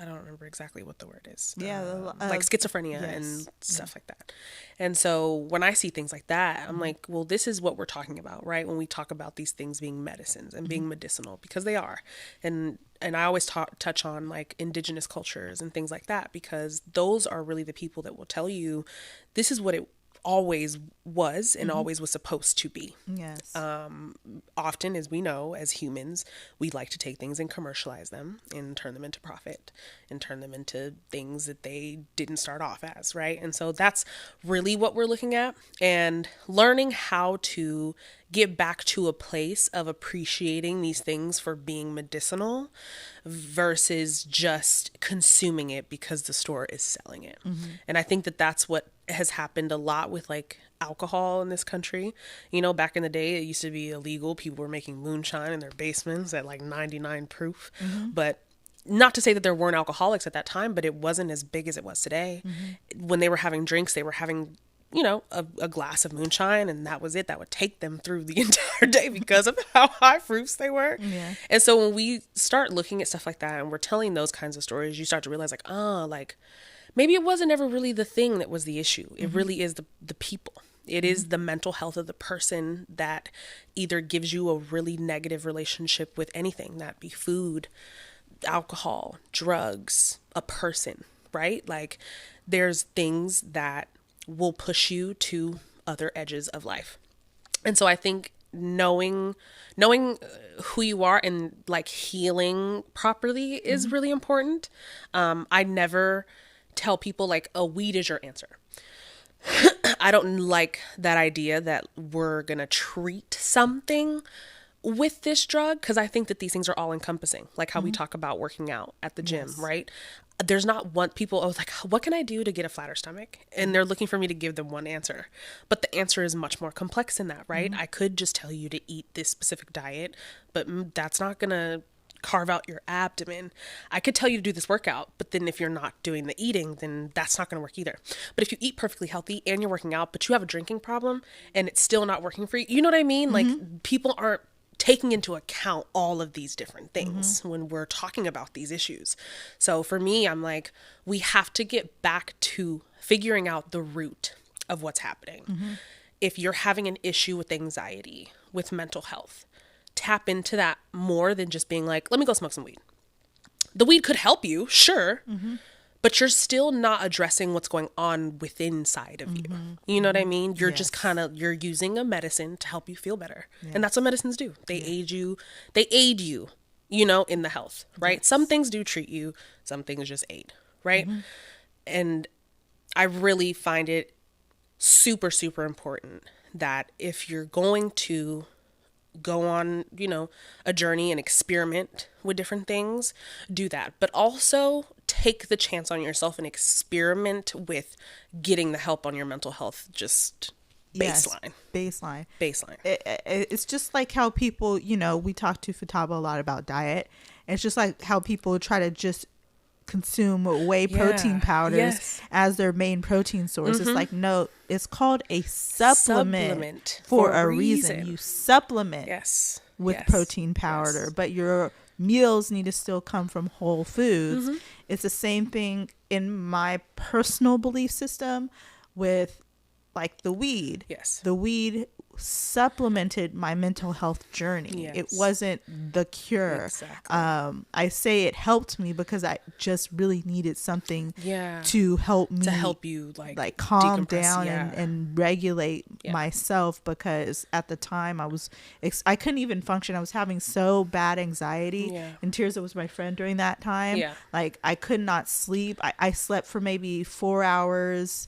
I don't remember exactly what the word is. Yeah, like schizophrenia yes. and stuff like that. And so when I see things like that, I'm like, well, this is what we're talking about, right? When we talk about these things being medicines and being medicinal, because they are. And I always touch on like indigenous cultures and things like that, because those are really the people that will tell you this is what it always was and always was supposed to be. Yes. Often, as we know, as humans, we like to take things and commercialize them and turn them into profit and turn them into things that they didn't start off as, right? And so that's really what we're looking at, and learning how to get back to a place of appreciating these things for being medicinal versus just consuming it because the store is selling it. And I think that that's what has happened a lot with like alcohol in this country. Back in the day, it used to be illegal. People were making moonshine in their basements at like 99 proof. But not to say that there weren't alcoholics at that time, but it wasn't as big as it was today. When they were having drinks, they were having a glass of moonshine, and that was it. That would take them through the entire day because of how high proofs they were. Yeah. And so when we start looking at stuff like that and we're telling those kinds of stories, you start to realize like, maybe it wasn't ever really the thing that was the issue. It really is the people. It is the mental health of the person that either gives you a really negative relationship with anything, that be food, alcohol, drugs, a person, right? Like, there's things that will push you to other edges of life. And so I think knowing who you are and like healing properly is really important. I never tell people like, oh, weed is your answer. I don't like that idea that we're going to treat something with this drug, because I think that these things are all encompassing, like how we talk about working out at the gym, right? There's not one people like, what can I do to get a flatter stomach? And they're looking for me to give them one answer. But the answer is much more complex than that, right? I could just tell you to eat this specific diet, but that's not going to carve out your abdomen. I could tell you to do this workout, but then if you're not doing the eating, then that's not going to work either. But if you eat perfectly healthy and you're working out, but you have a drinking problem and it's still not working for you, you know what I mean? Like, people aren't taking into account all of these different things when we're talking about these issues. So for me, I'm like, we have to get back to figuring out the root of what's happening. If you're having an issue with anxiety, with mental health, tap into that more than just being like, let me go smoke some weed. The weed could help you, sure, but you're still not addressing what's going on within inside of you. You know what I mean? You're just kind of, you're using a medicine to help you feel better. And that's what medicines do. They aid you, in the health, right? Some things do treat you, some things just aid, right? And I really find it super, super important that if you're going to go on, a journey and experiment with different things, do that. But also take the chance on yourself and experiment with getting the help on your mental health. Just baseline. Yes, baseline. Baseline. It's just like how people, we talk to Fataba a lot about diet. It's just like how people try to just consume whey protein powders as their main protein source. It's like, no, it's called a supplement for a reason. You supplement with protein powder, but your meals need to still come from whole foods. It's the same thing in my personal belief system with like the weed. Yes. The weed supplemented my mental health journey. Yes. It wasn't the cure. Exactly. I say it helped me because I just really needed something Yeah. to help me, to help you like calm decompress, down yeah. and regulate Yeah. myself, because at the time I couldn't even function. I was having so bad anxiety. Yeah. And Tears was my friend during that time. Yeah. Like I could not sleep. I slept for maybe 4 hours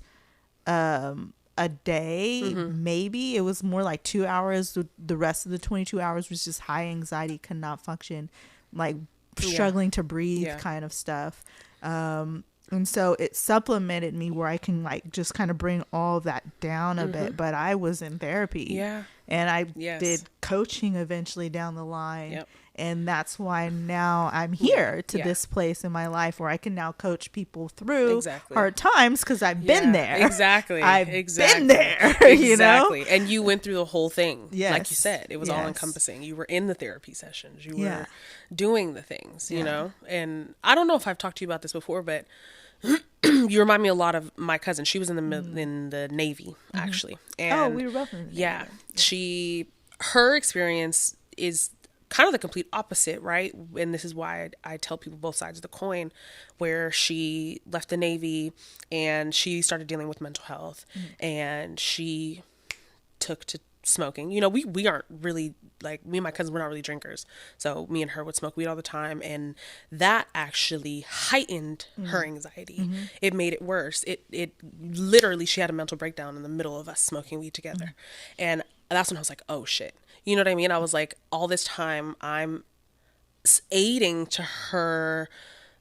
a day. Mm-hmm. Maybe it was more like 2 hours. The rest of the 22 hours was just high anxiety, could not function, like struggling to breathe kind of stuff. And so it supplemented me where I can like just kind of bring all of that down a bit. But I was in therapy. Yeah. And I did coaching eventually down the line. Yep. And that's why now I'm here to this place in my life where I can now coach people through hard times, because I've been there. Exactly. I've exactly. been there. You know? Exactly. And you went through the whole thing. Yes. Like you said, it was all encompassing. You were in the therapy sessions. You were doing the things, you know? And I don't know if I've talked to you about this before, but you remind me a lot of my cousin. She was in the Navy, actually. And we were both in the Navy. Yeah. Her experience is kind of the complete opposite, right? And this is why I tell people both sides of the coin, where she left the Navy and she started dealing with mental health and she took to smoking. You know, we aren't really, like, me and my cousins, we're not really drinkers. So me and her would smoke weed all the time. And that actually heightened her anxiety. It made it worse. It literally, she had a mental breakdown in the middle of us smoking weed together. And that's when I was like, oh shit. You know what I mean? I was like, all this time I'm aiding to her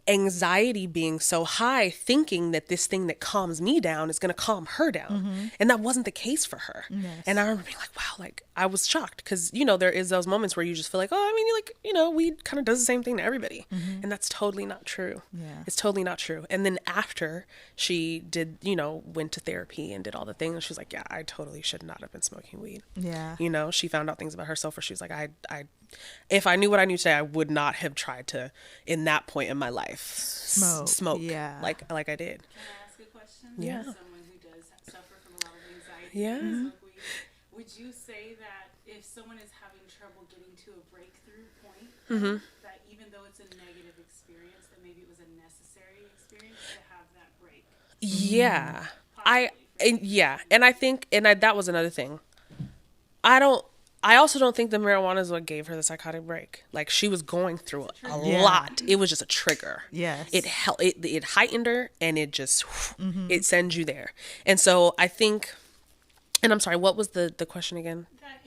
anxiety being so high, thinking that this thing that calms me down is going to calm her down. And that wasn't the case for her. Yes. And I remember being like, wow, like I was shocked, because, you know, there is those moments where you just feel like, oh, I mean, like, you know, weed kind of does the same thing to everybody. And that's totally not true. Yeah. It's totally not true. And then after she did, you know, went to therapy and did all the things, she was like, yeah, I totally should not have been smoking weed. Yeah. You know, she found out things about herself where she was like, I if I knew what I knew today, I would not have tried to, in that point in my life, smoke like I did. Can I ask a question? Yeah. As someone who does suffer from a lot of anxiety Yeah. and smoke weed, would you say that if someone is having trouble getting to a breakthrough point, that even though it's a negative experience, that maybe it was a necessary experience to have that break? Yeah. Possibly. And I think, that was another thing. I also don't think the marijuana is what gave her the psychotic break. Like, she was going through a lot. It was just a trigger. Yes. It heightened her, and it just, it sends you there. And so I think, and I'm sorry, what was the question again? That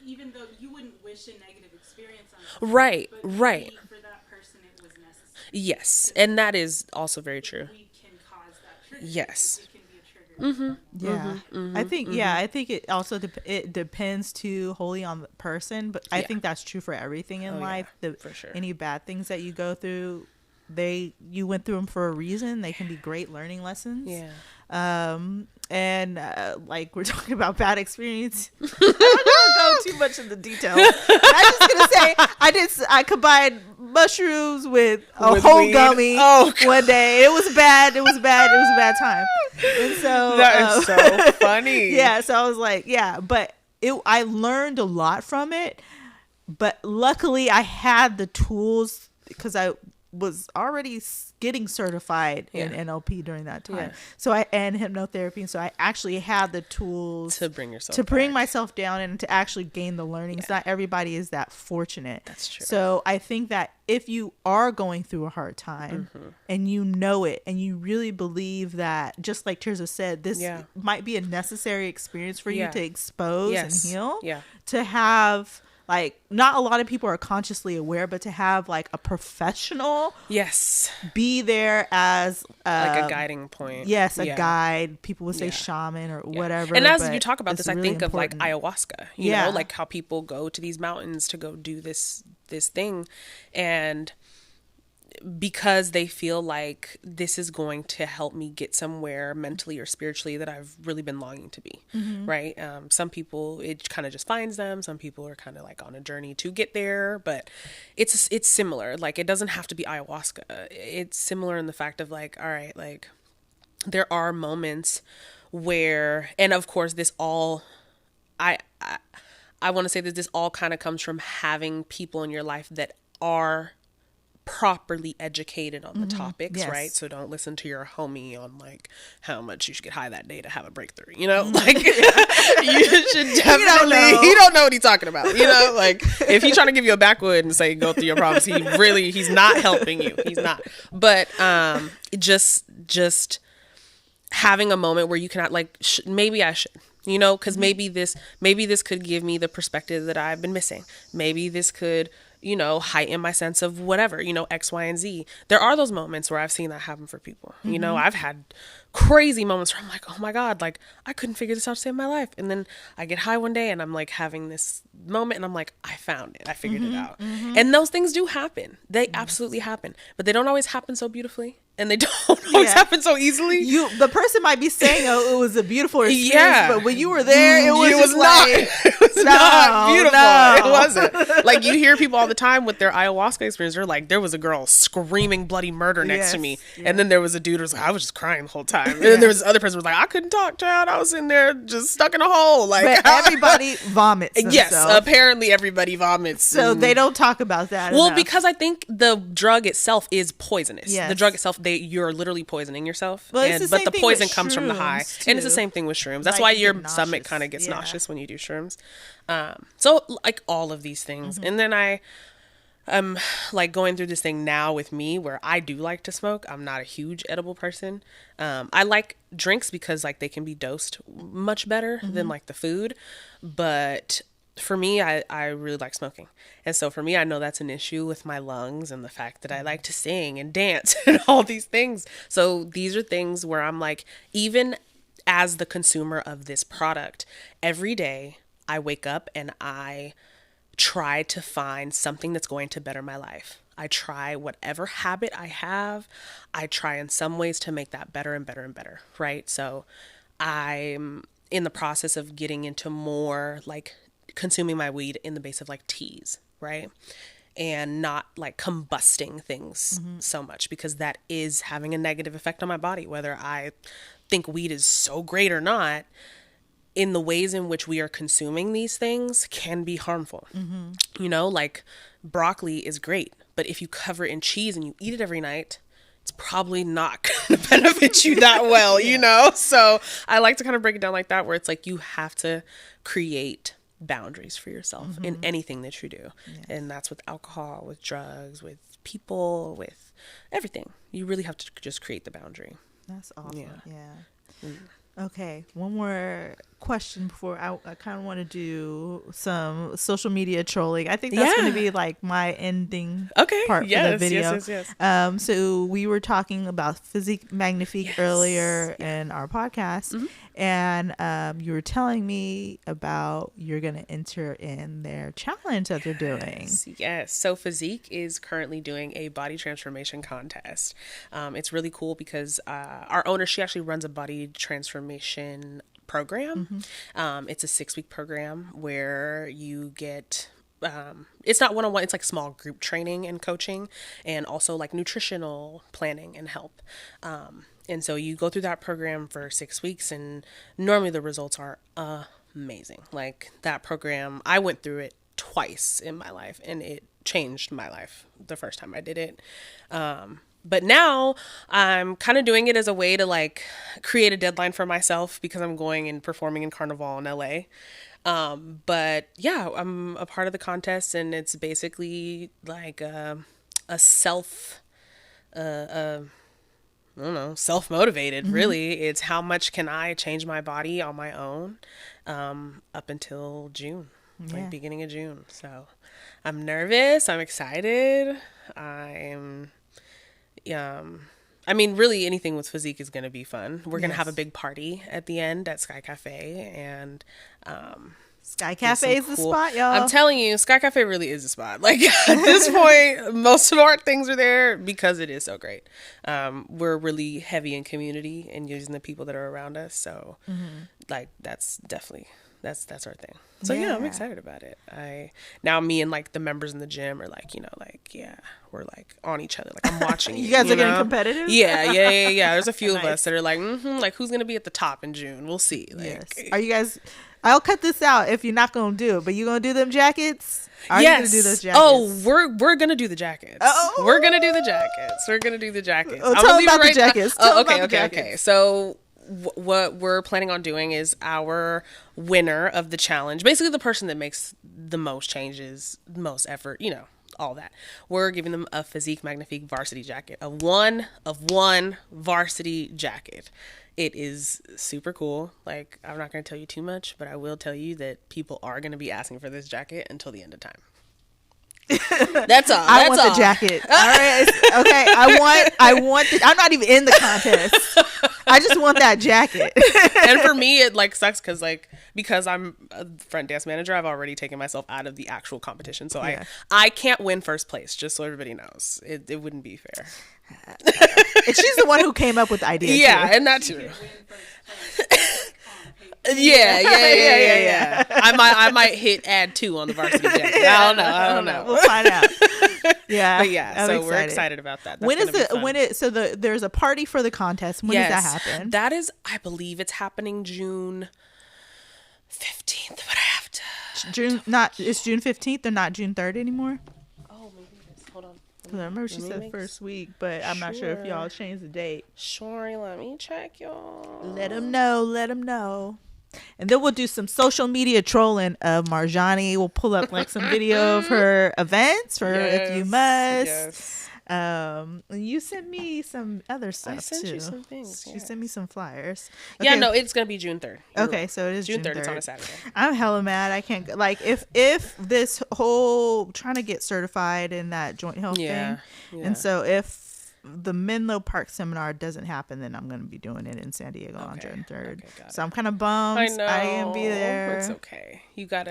even though you wouldn't wish a negative experience on someone, Right, but right. maybe for that person it was necessary. Yes. And that is also very true. Weed can cause that trigger. Yes. It can be a trigger. Yeah. I think it also it depends too wholly on the person, but I think that's true for everything in life. for sure. Any bad things that you go through, you went through them for a reason. They can be great learning lessons. Yeah. And like we're talking about bad experience. I'm not gonna go too much into details. I'm just gonna say I combined mushrooms with a whole weed. gummy Oh, God. one day. It was bad. It was a bad time. And so That is so funny. yeah. So I was like, yeah, but I learned a lot from it. But luckily, I had the tools because I was already getting certified in NLP during that time. Yeah. So and hypnotherapy. And so I actually had the tools To bring yourself to bring back. myself down and to actually gain the learnings. Not everybody is that fortunate. That's true. So I think that if you are going through a hard time and you know it and you really believe that, just like Tirza said, this might be a necessary experience for you to expose and heal, to have, like, not a lot of people are consciously aware, but to have like a professional be there as like a guiding point. Yes, a guide. People would say shaman or whatever. And as but you talk about this, I really think important. of like ayahuasca, you know, like how people go to these mountains to go do this thing, and because they feel like this is going to help me get somewhere mentally or spiritually that I've really been longing to be, right? Some people, it kind of just finds them. Some people are kind of like on a journey to get there, but it's similar. Like, it doesn't have to be ayahuasca. It's similar in the fact of like, all right, like there are moments where, and of course this all, I want to say that this all kind of comes from having people in your life that are properly educated on the topics, Yes. right? So don't listen to your homie on like how much you should get high that day to have a breakthrough, you know? Like you should definitely, he don't know what he's talking about, you know? Like if he's trying to give you a backwood and say go through your problems, he's not helping you. He's not. But just having a moment where you cannot like maybe I should, you know, because maybe this could give me the perspective that I've been missing. Maybe this could, you know, heighten my sense of whatever, you know, X, Y, and Z. There are those moments where I've seen that happen for people. You know, I've had crazy moments where I'm like, oh my God, like I couldn't figure this out to save my life. And then I get high one day and I'm like having this moment and I'm like, I found it. I figured it out. And those things do happen. They absolutely happen, but they don't always happen so beautifully. And they don't always happen so easily. The person might be saying, "Oh, it was a beautiful experience," but when you were there, it was not. like, It was not beautiful. no. It wasn't. Like you hear people all the time with their ayahuasca experience. They're like, there was a girl screaming bloody murder next to me, and then there was a dude who was like, I was just crying the whole time. And then there was this other person who was like, I couldn't talk, child. I was in there just stuck in a hole. Like but everybody vomits. Yes, themselves. apparently everybody vomits. So they don't talk about that. Well, enough. because I think the drug itself is poisonous. Yes. The drug itself, you're literally poisoning yourself. Well, it's the but same the thing poison with comes from the high. shrooms, And it's the too. same thing with shrooms. That's Like, why you your get stomach nauseous. kind of gets Yeah. nauseous when you do shrooms. So like all of these things. And then I'm like going through this thing now with me where I do like to smoke. I'm not a huge edible person. I like drinks because like they can be dosed much better than like the food. But for me, I really like smoking. And so for me, I know that's an issue with my lungs and the fact that I like to sing and dance and all these things. So these are things where I'm like, even as the consumer of this product, every day I wake up and I try to find something that's going to better my life. I try whatever habit I have, I try in some ways to make that better and better and better, right? So I'm in the process of getting into more like consuming my weed in the base of like teas, right? And not like combusting things so much, because that is having a negative effect on my body, whether I think weed is so great or not. In the ways in which we are consuming these things can be harmful. You know, like broccoli is great, but if you cover it in cheese and you eat it every night, it's probably not going to benefit you that well, you know? So I like to kind of break it down like that, where it's like you have to create boundaries for yourself in anything that you do. And that's with alcohol, with drugs, with people, with everything. You really have to just create the boundary. That's awesome. Yeah. Mm. Okay, one more question before I kind of want to do some social media trolling. I think that's going to be like my ending part for the video. Yes. So we were talking about Physique Magnifique earlier in our podcast, and you were telling me about you're going to enter in their challenge that they're doing. Yes. So Physique is currently doing a body transformation contest. It's really cool because our owner, she actually runs a body transformation program. It's a 6-week program where you get it's not one-on-one, it's like small group training and coaching, and also like nutritional planning and help. And so you go through that program for 6 weeks, and normally the results are amazing. Like that program, I went through it twice in my life, and it changed my life the first time I did it. But now I'm kind of doing it as a way to like create a deadline for myself, because I'm going and performing in Carnival in LA. But yeah, I'm a part of the contest, and it's basically like a self, I don't know, self-motivated, really. It's how much can I change my body on my own, up until June, like beginning of June. So I'm nervous. I'm excited. I mean, really anything with Physique is going to be fun. We're going to have a big party at the end at Sky Cafe, and Sky Cafe is the spot, y'all. I'm telling you, Sky Cafe really is the spot. Like at this point, most of our things are there because it is so great. We're really heavy in community and using the people that are around us. So like that's definitely That's our thing. So yeah, I'm Yeah. excited about it. Now me and like the members in the gym are like, we're like on each other. Like I'm watching You guys are getting know? competitive? Yeah. There's a few of us that are like, like who's gonna be at the top in June? We'll see. Like, Yes. Are you guys? I'll cut this out if you're not gonna do it, but you gonna do them jackets? Are you gonna do those jackets? Oh, we're gonna do the jackets. Oh. We're gonna do the jackets. We're gonna do the jackets. Oh, I'm tell gonna them leave about it the right jackets. now. Tell Oh, them okay, about the okay. jackets. So what we're planning on doing is our winner of the challenge, basically the person that makes the most changes, the most effort, all that. We're giving them a Physique Magnifique varsity jacket, a one of one varsity jacket. It is super cool. Like, I'm not going to tell you too much, but I will tell you that people are going to be asking for this jacket until the end of time. That's all. I want the jacket. All right. Okay. I want I'm not even in the contest. I just want that jacket. And for me, it like sucks because I'm a front desk manager, I've already taken myself out of the actual competition. So Yeah. I can't win first place, just so everybody knows. It wouldn't be fair. And she's the one who came up with the idea. Yeah, too. and that too. Win first place on paper. Yeah. I might hit add 2 on the varsity jacket. I don't know. We'll find out. Yeah. But yeah, I'm so we're excited about that. That's When is gonna be fun. there's a party for the contest. When does that happen? That is, I believe it's happening June 15th, but I have to. It's June 15th or not June 3rd anymore? Oh, maybe it is. Hold on. 'Cause I remember she said first week, but I'm not sure if y'all changed the date. Sorry, let me check, y'all. Let them know. And then we'll do some social media trolling of Marjani. We'll pull up like some video of her events for If You Must. Yes. And you sent me some other stuff sent too. you some things, She sent me some flyers. Yeah, Okay. no, it's going to be June 3rd. You're Okay, right. so it is June 3rd. 3rd. It's on a Saturday. I'm hella mad. I can't go. Like if this whole trying to get certified in that joint health Yeah, thing, yeah. and so if the Menlo Park seminar doesn't happen, then I'm going to be doing it in San Diego on Okay, June 3rd. okay, got So I'm kind of bummed. I know. I didn't be there. It's okay. You got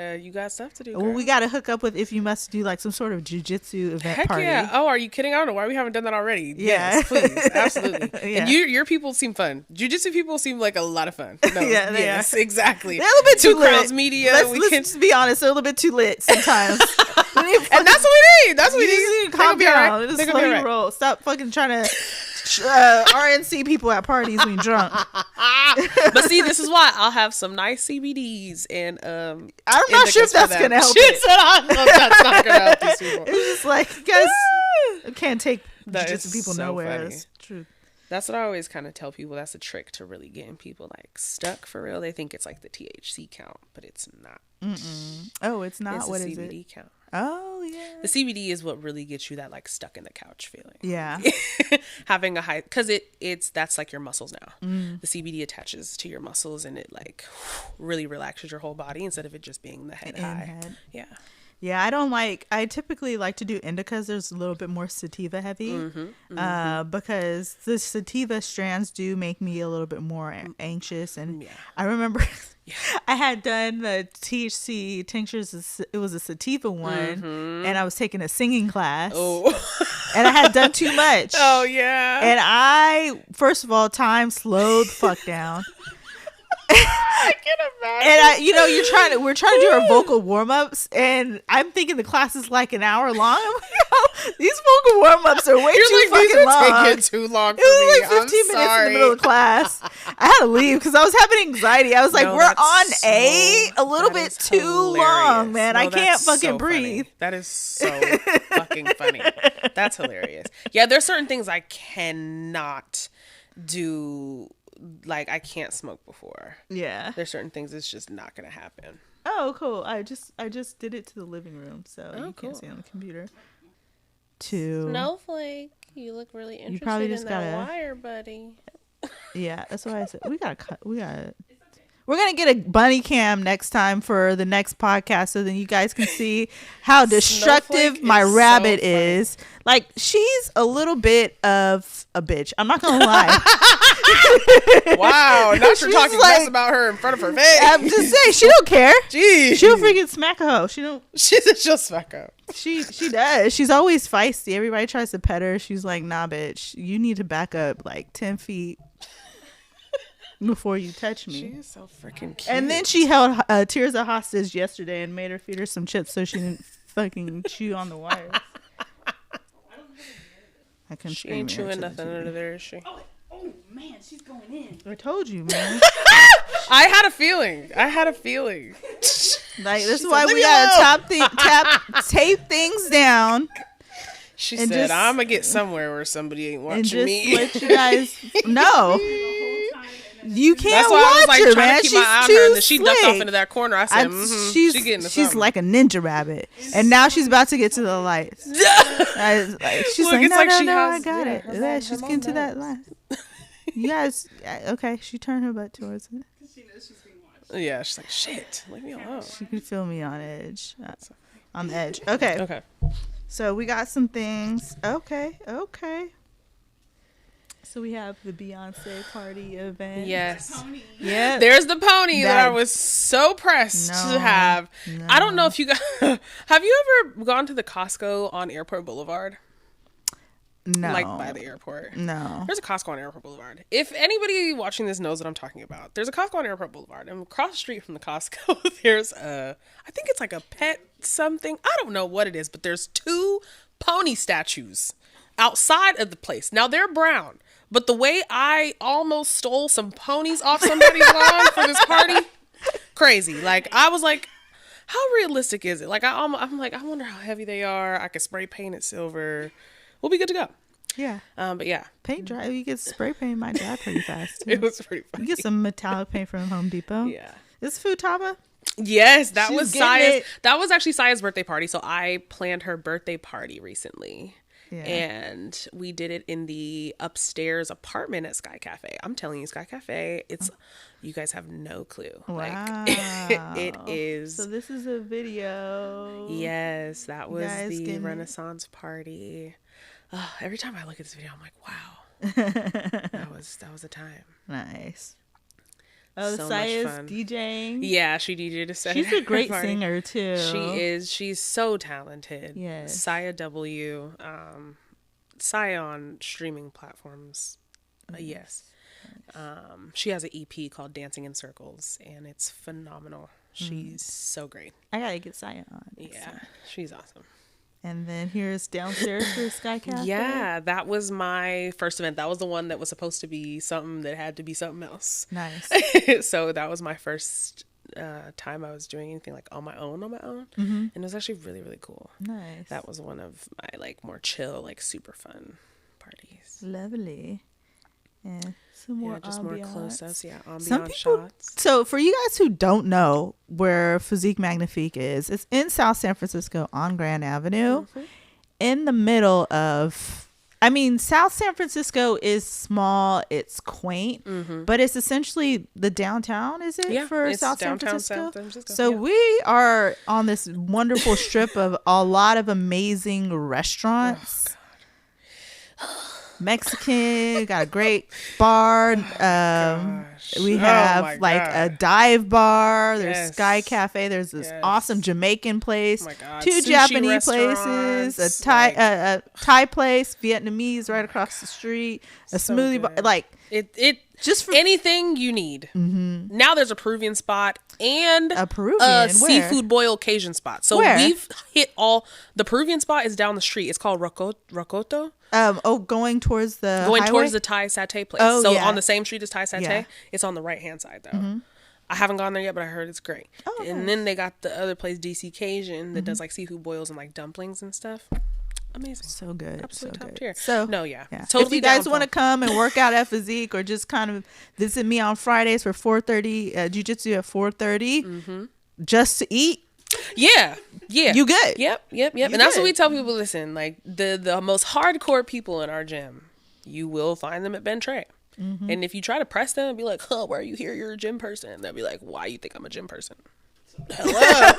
stuff to do. Well, girl. we got to hook up with If You Must do like some sort of jujitsu event Heck party. yeah. Oh, are you kidding? I don't know why we haven't done that already. Yeah. Yes, please. Absolutely. Yeah. And your people seem fun. Jiu-jitsu people seem like a lot of fun. No, Yeah, they yes, exactly. They're a little bit too lit. Crowds Media. Let's can... just be honest. They're a little bit too lit sometimes. And that's what we need. That's what we You need. need to calm They're gonna be all down. right. Just They're slow gonna be your all right. roll. Stop fucking trying to RNC people at parties when you're drunk. But see, this is why I'll have some nice CBDs and I'm not sure if indicas for that's them. gonna help She it. said, I know that's not gonna help these people. It's just like you guys can't take That jiu-jitsu is people so nowhere. funny. That's true. That's what I always kind of tell people. That's a trick to really getting people like stuck for real. They think it's like the THC count, but it's not. Oh, it's not. It's What the is CBD it? count. Oh yeah. The CBD is what really gets you that like stuck in the couch feeling. Yeah. Having a high, because that's like your muscles now. Mm. The CBD attaches to your muscles and it like really relaxes your whole body instead of it just being the head In high. head. Yeah. Yeah, I typically like to do indicas. There's a little bit more sativa heavy, because the sativa strands do make me a little bit more anxious. And Yeah. I remember I had done the THC tinctures. It was a sativa one, and I was taking a singing class, Oh. and I had done too much. Oh yeah. And I, first of all, time slowed the fuck down. I can imagine. And we're trying to do our vocal warm ups, and I'm thinking the class is like an hour long. I'm like, these vocal warm ups are way too You're like, these fucking are long. taking too long for It was me. like 15 minutes in I'm the middle of the class. I had to leave because I was having anxiety. I was like, No, we're that's on so- a little that bit is too long, hilarious. man. No, I can't that's fucking so funny. breathe. That is so fucking funny. That's hilarious. Yeah, there's certain things I cannot do. Like, I can't smoke before. Yeah. There's certain things it's just not gonna happen. Oh, cool. I just did it to the living room, so you cool. can't see it on the computer. Two. Snowflake, you look really interested probably just in that gotta- wire, buddy. Yeah, that's why I said we gotta cut. We're gonna get a bunny cam next time for the next podcast, so then you guys can see how destructive Snowflake my is so rabbit funny. is. Like, she's a little bit of a bitch. I'm not gonna lie. Wow, now She's you're talking like- mess about her in front of her face. I'm just saying, she don't care. Jeez, She'll freaking smack a hoe. She don't. she's a chill smacker. She does. She's always feisty. Everybody tries to pet her. She's like, nah, bitch. You need to back up like 10 feet. before you touch She me. is so freaking cute. And then she held Tirza hostage yesterday and made her feed her some chips so she didn't fucking chew on the wires. I couldn't she ain't scream at her chewing to nothing the under there, is she? Oh man, she's going in. TV. I told you, man. I had a feeling. Like, this is said, why "Leave we me gotta tape things down She And said, just- I'm going to get somewhere where somebody ain't and watching just me. let you guys know. The whole time, and then You can't That's why I was watch like her, trying man. to keep She's my eye on too her, and then she ducked off slick. into that corner. I said, she's she getting to she's something. like a ninja rabbit, and now she's about to get to the lights. She's Look, like, it's no, like no, she no, has- I got yeah, it. her Yeah, mom- she's her getting mom to that knows. line. You guys, okay? She turned her butt towards it. she knows she's being watched. Yeah, she's like, shit, leave me alone. She could feel me on edge, on the edge. Okay, Okay. so we got some things. Okay. So we have the Beyonce party event. Yes. Pony. Yeah. There's the pony that I That- was so pressed No, to have. no. I don't know if you guys have you ever gone to the Costco on Airport Boulevard? No. Like by the airport. No. There's a Costco on Airport Boulevard. If anybody watching this knows what I'm talking about, there's a Costco on Airport Boulevard. And across the street from the Costco, there's I think it's like a pet something. I don't know what it is, but there's 2 pony statues outside of the place. Now they're brown, but the way I almost stole some ponies off somebody's lawn for this party, crazy. Like I was like, how realistic is it? Like I'm like, I wonder how heavy they are. I could spray paint it silver. We'll be good to go. Yeah. But yeah, Paint dry. You get spray paint might dry pretty fast. Too. it was pretty funny. You get some metallic paint from Home Depot. Yeah. Is Futaba? Yes, that She's was getting Saya's. it. That was actually Saya's birthday party. So I planned her birthday party recently, Yeah. and we did it in the upstairs apartment at Sky Cafe. I'm telling you, Sky Cafe. It's you guys have no clue. Wow. Like it is. So this is a video. Yes, that was guys the getting it. Renaissance party. Every time I look at this video, I'm like, wow, that was a time. Nice. Oh, So much Saya's fun. DJing. Yeah, she DJ'd a set. She's a great party. singer too. She is. She's so talented. Yes. Saya W. Saya on streaming platforms. Yes. She has an EP called Dancing in Circles, and it's phenomenal. She's so great. I gotta get Saya on. Yeah, she's awesome. And then here's downstairs for Sky Cafe. Yeah, that was my first event. That was the one that was supposed to be something that had to be something else. Nice. So that was my first time I was doing anything like on my own. And it was actually really, really cool. Nice. That was one of my like more chill, like super fun parties. Lovely. And some more Yeah, just more ambiance. close-ups. Yeah, Some ambient people. shots. So for you guys who don't know where Physique Magnifique is, it's in South San Francisco on Grand Avenue, in the middle of. I mean, South San Francisco is small. It's quaint, but it's essentially the downtown. Is it Yeah, for it's South San downtown Francisco? San Francisco, So yeah. we are on this wonderful strip of a lot of amazing restaurants. Mexican, got a great bar. We Oh have my like a God. dive bar. There's Yes. Sky Cafe. There's this Yes. awesome Jamaican place. Oh my God. 2 Sushi Japanese places. restaurants, A Thai, like- a Thai place. Vietnamese right across the street. A So smoothie bar. good. Like It just for anything you need. Now there's a Peruvian spot and A Peruvian? Where? seafood boil Cajun spot. So Where? we've hit all. The Peruvian spot is down the street. It's called Rocoto. going towards the Going highway? towards the Thai satay place. Oh, so yeah. on the same street as Thai satay, Yeah. it's on the right hand side though. I haven't gone there yet, but I heard it's great. Oh, and then they got the other place, DC Cajun, that does like seafood boils and like dumplings and stuff. Amazing. So good. Absolute so top good. tier. So No, yeah. If Totally you guys down want to for- come and work out at Physique or just kind of visit me on Fridays for 4:30 jiu-jitsu at 4:30 just to eat, Yeah. You good. Yep. And that's good. what we tell people. Listen, like the most hardcore people in our gym, you will find them at Ben Trey. And if you try to press them and be like, "Huh, why are you here? You're a gym person." They'll be like, "Why you think I'm a gym person?" Hello.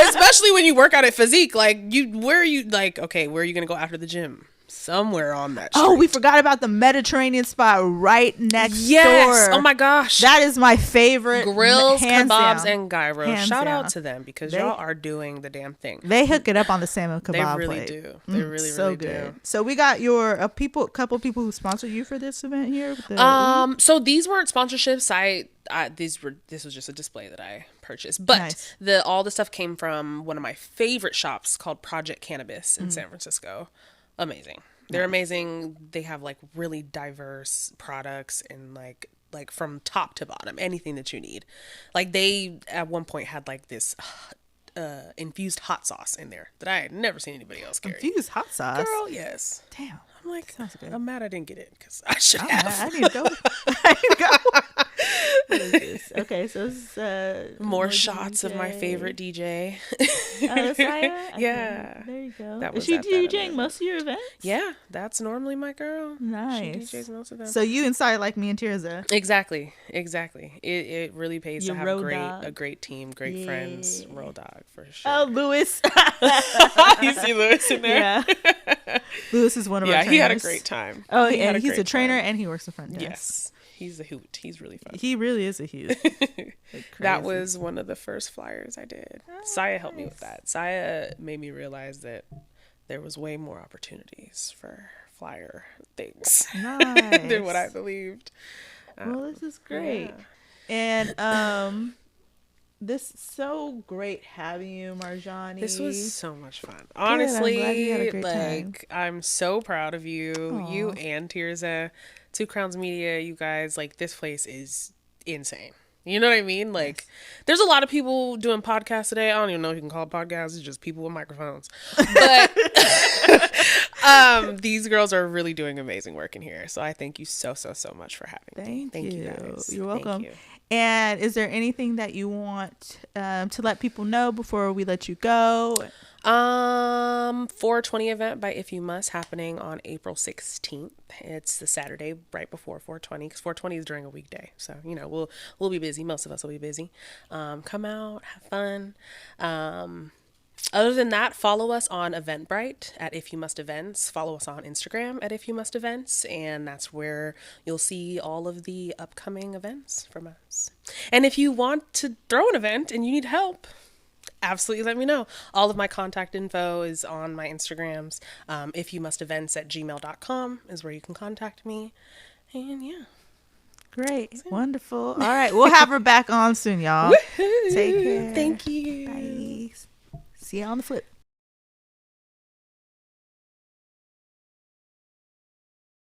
Especially when you work out at Physique, like where are you gonna go after the gym? somewhere on that street. Oh, we forgot about the Mediterranean spot right next Yes. door. Oh my gosh. That is my favorite. Grills, hands kebabs, down. and gyros. Hands Shout down. out to them because They- y'all are doing the damn thing. They hook it up on the salmon kebab They really plate. do. They really, so really good. do. So we got couple people who sponsored you for this event here. With the, So these weren't sponsorships. This was just a display that I purchased. But Nice. all the stuff came from one of my favorite shops called Project Cannabis in San Francisco. Amazing. They're amazing. They have like really diverse products and like from top to bottom, anything that you need. Like they at one point had like this infused hot sauce in there that I had never seen anybody else carry. infused hot sauce. Girl, yes. Damn. I'm like, Sounds good. I'm mad I didn't get it because I should have. I need to go. I need to go. What is this? Okay, so this is, More shots of my DJ. favorite DJ. Oh, Saya? Yeah. Okay, there you go. That Is was she at that DJing event. most of your events? Yeah, that's normally my girl. Nice. She DJs most of them. So you and Saya like me and Tirza. Exactly. It really pays Your to have road a dog. great team, great friends. Road dog for sure. Oh, Lewis. You see Lewis in there? Yeah. Lewis is one of our Yeah, trainers. he had a great time. Oh, He had and he's a great trainer time. and he works the front desk. Yes, he's a hoot. He's really fun. He really is a huge. That was one of the first flyers I did. Saya helped me with that. Saya made me realize that there was way more opportunities for flyer things nice. than what I believed. Well, this is great. Yeah. And this is so great having you, Marjani. This was so much fun. I'm glad you had a Honestly, great like I'm so proud of you. Aw. You and Tirza, Two Crowns Media, you guys, like this place is insane. You know what I mean? Like there's a lot of people doing podcasts today. I don't even know if you can call it podcasts, it's just people with microphones. But these girls are really doing amazing work in here. So I thank you so much for having me. Thank you guys. You're Thank welcome. you. And is there anything that you want to let people know before we let you go? 420 event by If You Must happening on April 16th. It's the Saturday right before 420 because 420 is during a weekday. So, you know, we'll be busy. Most of us will be busy. Come out, have fun. Other than that, follow us on Eventbrite at If You Must Events. Follow us on Instagram at If You Must Events. And that's where you'll see all of the upcoming events from us. And if you want to throw an event and you need help, absolutely let me know. All of my contact info is on my Instagrams. ifyoumustvents@gmail.com is where you can contact me. And yeah. Great. Wonderful. All right. We'll have her back on soon, y'all. Take care. Thank you. Bye. See you on the flip.